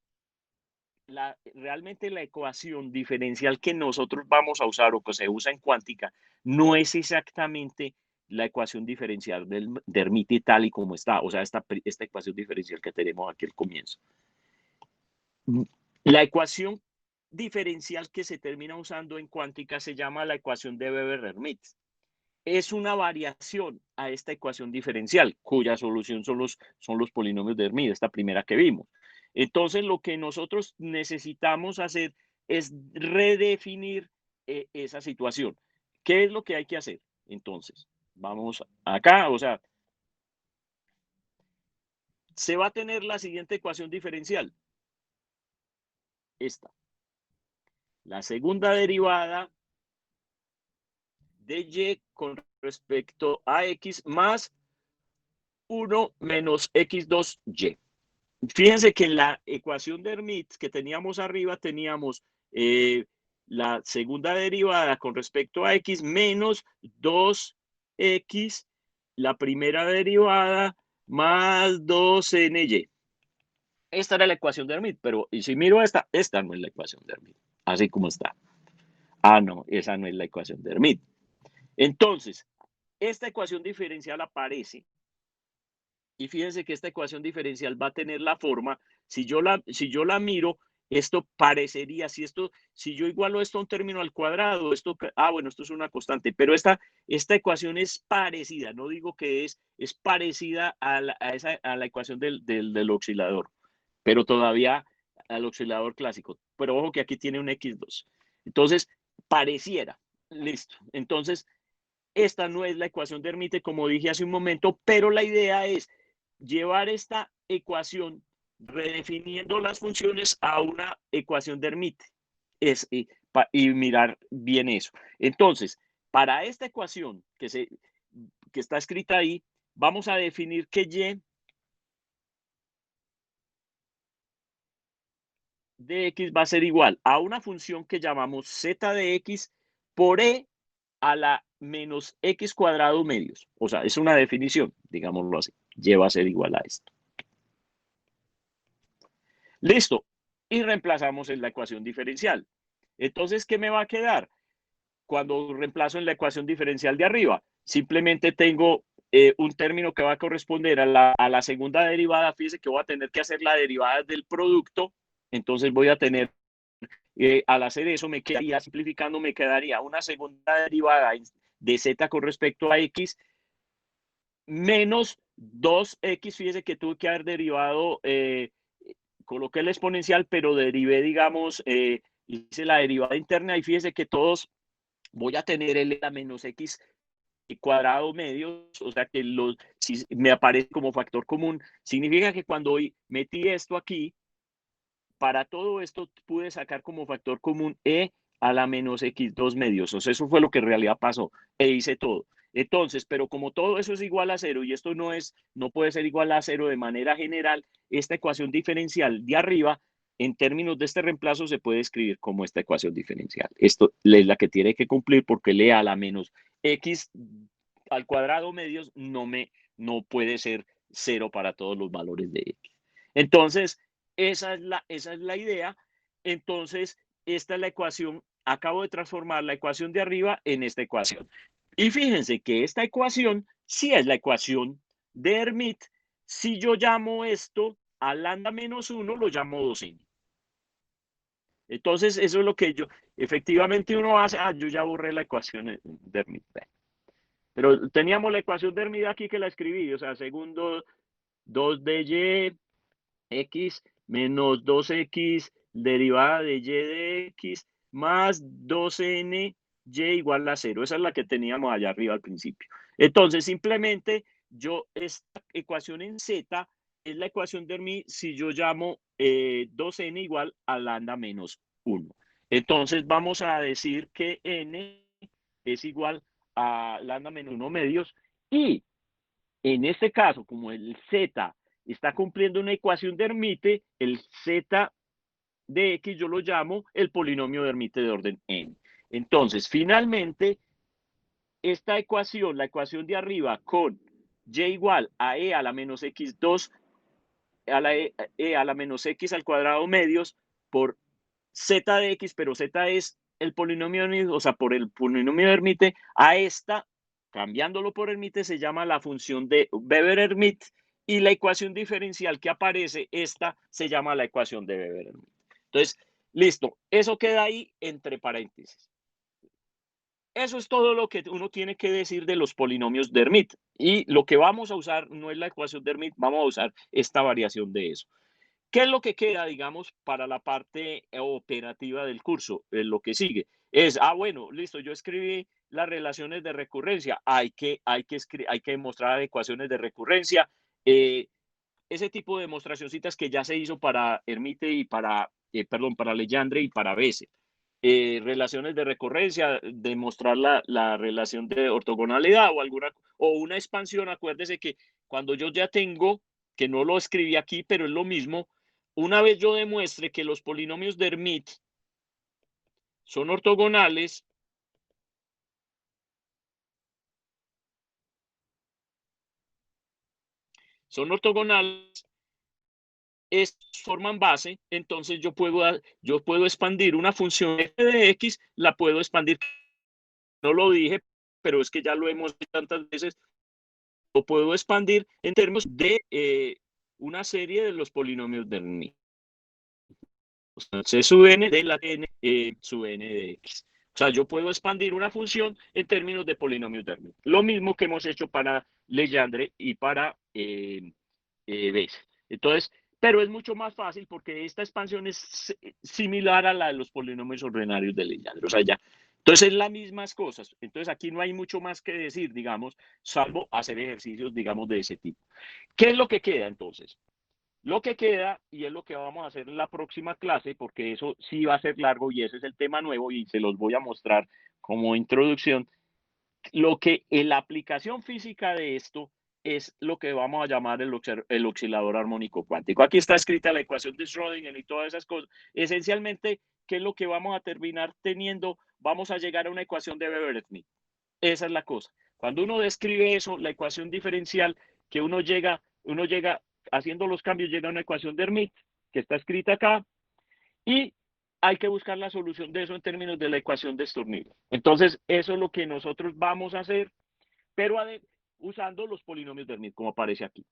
realmente la ecuación diferencial que nosotros vamos a usar o que se usa en cuántica no es exactamente la ecuación diferencial de Hermite tal y como está, o sea, esta ecuación diferencial que tenemos aquí al comienzo. La ecuación diferencial que se termina usando en cuántica se llama la ecuación de Weber-Hermite. Es una variación a esta ecuación diferencial, cuya solución son los polinomios de Hermite, esta primera que vimos. Entonces, lo que nosotros necesitamos hacer es redefinir esa situación. ¿Qué es lo que hay que hacer? Entonces, vamos acá, o sea, se va a tener la siguiente ecuación diferencial. Esta. La segunda derivada de y con respecto a x más 1 menos x2y. Fíjense que en la ecuación de Hermite que teníamos arriba teníamos la segunda derivada con respecto a x menos 2x, la primera derivada más 2ny. Esta era la ecuación de Hermite, pero y si miro esta no es la ecuación de Hermite, así como está. Ah, no, esa no es la ecuación de Hermite. Entonces, esta ecuación diferencial aparece y fíjense que esta ecuación diferencial va a tener la forma, si yo la miro, esto parecería, si yo igualo esto a un término al cuadrado, bueno, esto es una constante, pero esta ecuación es parecida, no digo que es parecida a la ecuación del oscilador, pero todavía al oscilador clásico. Pero ojo que aquí tiene un x2. Entonces, pareciera, listo. Entonces, esta no es la ecuación de Hermite, como dije hace un momento, pero la idea es llevar esta ecuación redefiniendo las funciones a una ecuación de Hermite y mirar bien eso. Entonces, para esta ecuación que está escrita ahí, vamos a definir que y de x va a ser igual a una función que llamamos z de x por e a la menos x cuadrado medios. O sea, es una definición, digámoslo así. Lleva a ser igual a esto. Listo. Y reemplazamos en la ecuación diferencial. Entonces, ¿qué me va a quedar? Cuando reemplazo en la ecuación diferencial de arriba, simplemente tengo un término que va a corresponder a la segunda derivada. Fíjese que voy a tener que hacer la derivada del producto. Entonces voy a tener, al hacer eso, me quedaría, simplificando, me quedaría una segunda derivada de z con respecto a x menos 2x. Fíjese que tuve que haber derivado, coloqué el exponencial, pero derivé, digamos, hice la derivada interna y fíjese que todos voy a tener el a menos x cuadrado medios, o sea que si me aparece como factor común, significa que cuando hoy metí esto aquí, para todo esto pude sacar como factor común e a la menos x2 medios. O sea, eso fue lo que en realidad pasó e hice todo. Entonces, pero como todo eso es igual a cero y esto no puede ser igual a cero de manera general, esta ecuación diferencial de arriba, en términos de este reemplazo, se puede escribir como esta ecuación diferencial. Esto es la que tiene que cumplir porque le a la menos x al cuadrado medios no puede ser cero para todos los valores de x. Entonces, esa es la idea. Entonces, esta es la ecuación. Acabo de transformar la ecuación de arriba en esta ecuación. Y fíjense que esta ecuación sí es la ecuación de Hermite. Si yo llamo esto a lambda menos 1, lo llamo 2n. Entonces, eso es lo que efectivamente uno hace. Yo ya borré la ecuación de Hermite. Pero teníamos la ecuación de Hermite aquí que la escribí. O sea, segundo 2 de y x menos 2x derivada de y de x más 2n y igual a 0. Esa es la que teníamos allá arriba al principio. Entonces, simplemente esta ecuación en z es la ecuación de Hermite si yo llamo 2n igual a lambda menos 1. Entonces, vamos a decir que n es igual a lambda menos 1 medios y en este caso, como el z está cumpliendo una ecuación de Hermite, el z de x yo lo llamo el polinomio de Hermite de orden n. Entonces, finalmente, esta ecuación, la ecuación de arriba con y igual a e a la menos x2 a la e a la menos x al cuadrado medios por z de x, pero z es el polinomio, o sea, por el polinomio de Hermite, a esta, cambiándolo por Hermite, se llama la función de Weber-Hermite, y la ecuación diferencial que aparece, esta, se llama la ecuación de Weber-Hermite. Entonces, listo, eso queda ahí entre paréntesis. Eso es todo lo que uno tiene que decir de los polinomios de Hermite. Y lo que vamos a usar no es la ecuación de Hermite, vamos a usar esta variación de eso. ¿Qué es lo que queda, digamos, para la parte operativa del curso? Lo que sigue es, bueno, listo, yo escribí las relaciones de recurrencia, hay que demostrar ecuaciones de recurrencia, ese tipo de demostracioncitas que ya se hizo para Hermite y para Legendre y para Bessel. Relaciones de recurrencia, demostrar la relación de ortogonalidad o una expansión. Acuérdese que cuando yo ya tengo, que no lo escribí aquí, pero es lo mismo, una vez yo demuestre que los polinomios de Hermite son ortogonales, forman base, entonces yo puedo expandir una función f de x, la puedo expandir, no lo dije, pero es que ya lo hemos hecho tantas veces, lo puedo expandir en términos de una serie de los polinomios de Hermite. C sub n de la n sub n de x. O sea, yo puedo expandir una función en términos de polinomios de Hermite. Lo mismo que hemos hecho para Legendre y para Bessel. Entonces, pero es mucho más fácil porque esta expansión es similar a la de los polinomios ordinarios de Legendre. O sea, ya. Entonces, es las mismas cosas. Entonces, aquí no hay mucho más que decir, digamos, salvo hacer ejercicios, digamos, de ese tipo. ¿Qué es lo que queda entonces? Lo que queda, y es lo que vamos a hacer en la próxima clase, porque eso sí va a ser largo y ese es el tema nuevo y se los voy a mostrar como introducción, lo que en la aplicación física de esto es lo que vamos a llamar el oscilador armónico cuántico. Aquí está escrita la ecuación de Schrödinger y todas esas cosas. Esencialmente, ¿qué es lo que vamos a terminar teniendo? Vamos a llegar a una ecuación de Weber-Hermite. Esa es la cosa. Cuando uno describe eso, la ecuación diferencial, que uno llega haciendo los cambios, llega a una ecuación de Hermite, que está escrita acá, y hay que buscar la solución de eso en términos de la ecuación de Stirner. Entonces, eso es lo que nosotros vamos a hacer, pero usando los polinomios de Hermite, como aparece aquí.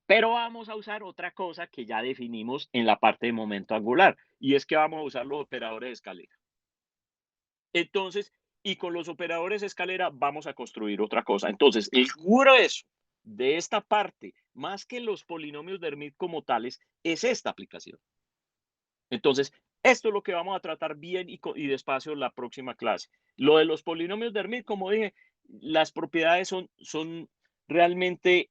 Pero vamos a usar otra cosa que ya definimos en la parte de momento angular, y es que vamos a usar los operadores de escalera. Entonces, y con los operadores de escalera vamos a construir otra cosa. Entonces, el grueso de esta parte, más que los polinomios de Hermite como tales, es esta aplicación. Entonces, esto es lo que vamos a tratar bien y despacio la próxima clase. Lo de los polinomios de Hermite, como dije, las propiedades son realmente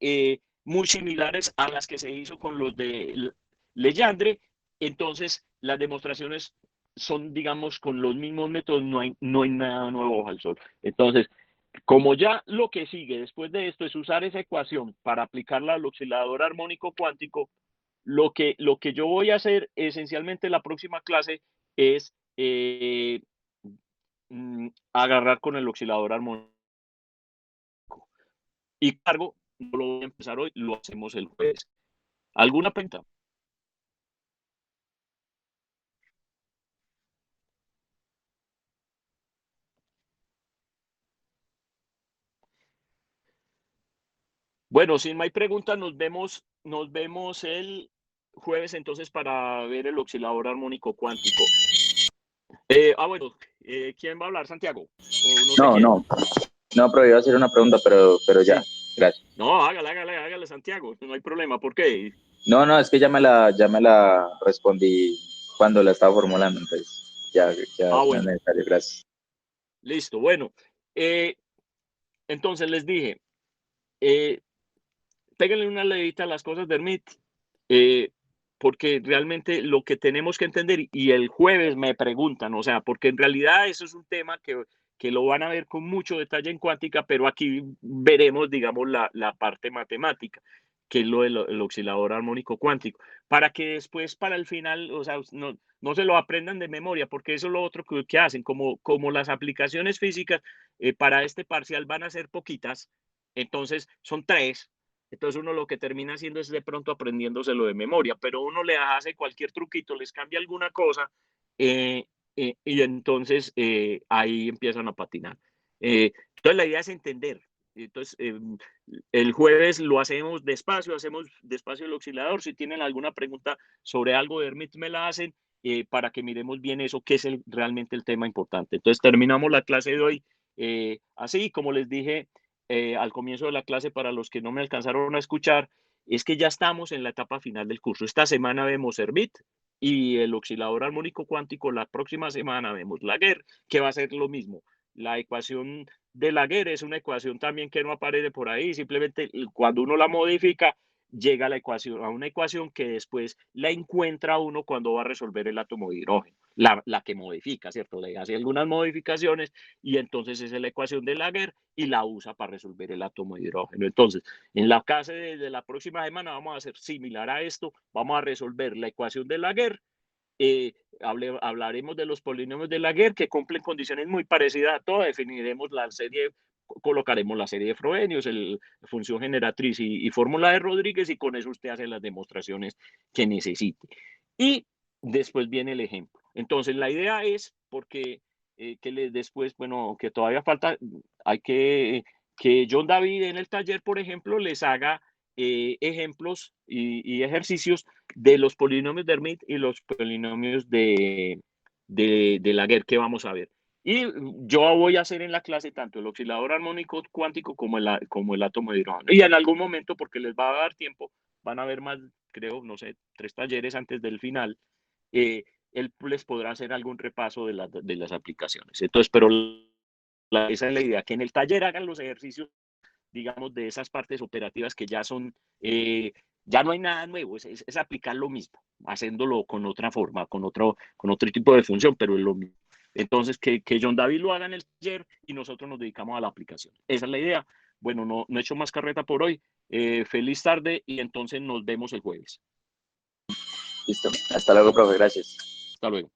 muy similares a las que se hizo con los de Legendre. Entonces, las demostraciones son, digamos, con los mismos métodos, no hay nada nuevo bajo el sol. Entonces, como ya lo que sigue después de esto es usar esa ecuación para aplicarla al oscilador armónico cuántico, lo que yo voy a hacer esencialmente en la próxima clase es agarrar con el oscilador armónico. Y cargo, no lo voy a empezar hoy, lo hacemos el jueves. ¿Alguna pregunta? Bueno, si no hay preguntas, nos vemos el jueves entonces para ver el oscilador armónico cuántico. Bueno, ¿quién va a hablar? ¿Santiago? No, pero iba a hacer una pregunta, pero ya, sí. Gracias. No, hágale, Santiago, no hay problema. ¿Por qué? No, es que ya me la respondí cuando la estaba formulando, entonces ya no bueno. es necesario, gracias. Listo, bueno. Entonces les dije, péguenle una leidita a las cosas de Hermite, porque realmente lo que tenemos que entender, y el jueves me preguntan, o sea, porque en realidad eso es un tema que lo van a ver con mucho detalle en cuántica, pero aquí veremos, digamos, la parte matemática, que es lo del oscilador armónico cuántico, para que después, para el final, o sea, no se lo aprendan de memoria, porque eso es lo otro que hacen, como las aplicaciones físicas, para este parcial van a ser poquitas, entonces son 3. Entonces uno lo que termina haciendo es de pronto aprendiéndoselo de memoria, pero uno le hace cualquier truquito, les cambia alguna cosa y entonces ahí empiezan a patinar. Entonces la idea es entender. Entonces el jueves lo hacemos despacio el oscilador. Si tienen alguna pregunta sobre algo de Hermite me la hacen para que miremos bien eso, que es realmente el tema importante. Entonces terminamos la clase de hoy así, como les dije al comienzo de la clase, para los que no me alcanzaron a escuchar, es que ya estamos en la etapa final del curso. Esta semana vemos Hermite y el oscilador armónico cuántico. La próxima semana vemos Laguerre, que va a ser lo mismo. La ecuación de Laguerre es una ecuación también que no aparece por ahí, simplemente cuando uno la modifica, llega a una ecuación que después la encuentra uno cuando va a resolver el átomo de hidrógeno, la que modifica, ¿cierto? Le hace algunas modificaciones y entonces esa es la ecuación de Laguerre y la usa para resolver el átomo de hidrógeno. Entonces, en la clase de la próxima semana vamos a hacer similar a esto, vamos a resolver la ecuación de Laguerre. Hablaremos de los polinomios de Laguerre que cumplen condiciones muy parecidas a todas, definiremos la serie, colocaremos la serie de Frobenius, función generatriz y fórmula de Rodríguez, y con eso usted hace las demostraciones que necesite. Y después viene el ejemplo. Entonces la idea es, porque después, bueno, que todavía falta, hay que John David en el taller, por ejemplo, les haga ejemplos y ejercicios de los polinomios de Hermite y los polinomios de Laguerre que vamos a ver. Y yo voy a hacer en la clase tanto el oscilador armónico cuántico como el átomo de hidrógeno. Y en algún momento, porque les va a dar tiempo, van a haber más, creo, no sé, 3 talleres antes del final, él les podrá hacer algún repaso de las aplicaciones. Entonces, pero esa es la idea, que en el taller hagan los ejercicios, digamos, de esas partes operativas que ya son, ya no hay nada nuevo, es aplicar lo mismo, haciéndolo con otra forma, con otro tipo de función, pero es lo mismo. Entonces, que John David lo haga en el taller y nosotros nos dedicamos a la aplicación. Esa es la idea. Bueno, no he hecho más carreta por hoy. Feliz tarde y entonces nos vemos el jueves. Listo. Hasta luego, profe. Gracias. Hasta luego.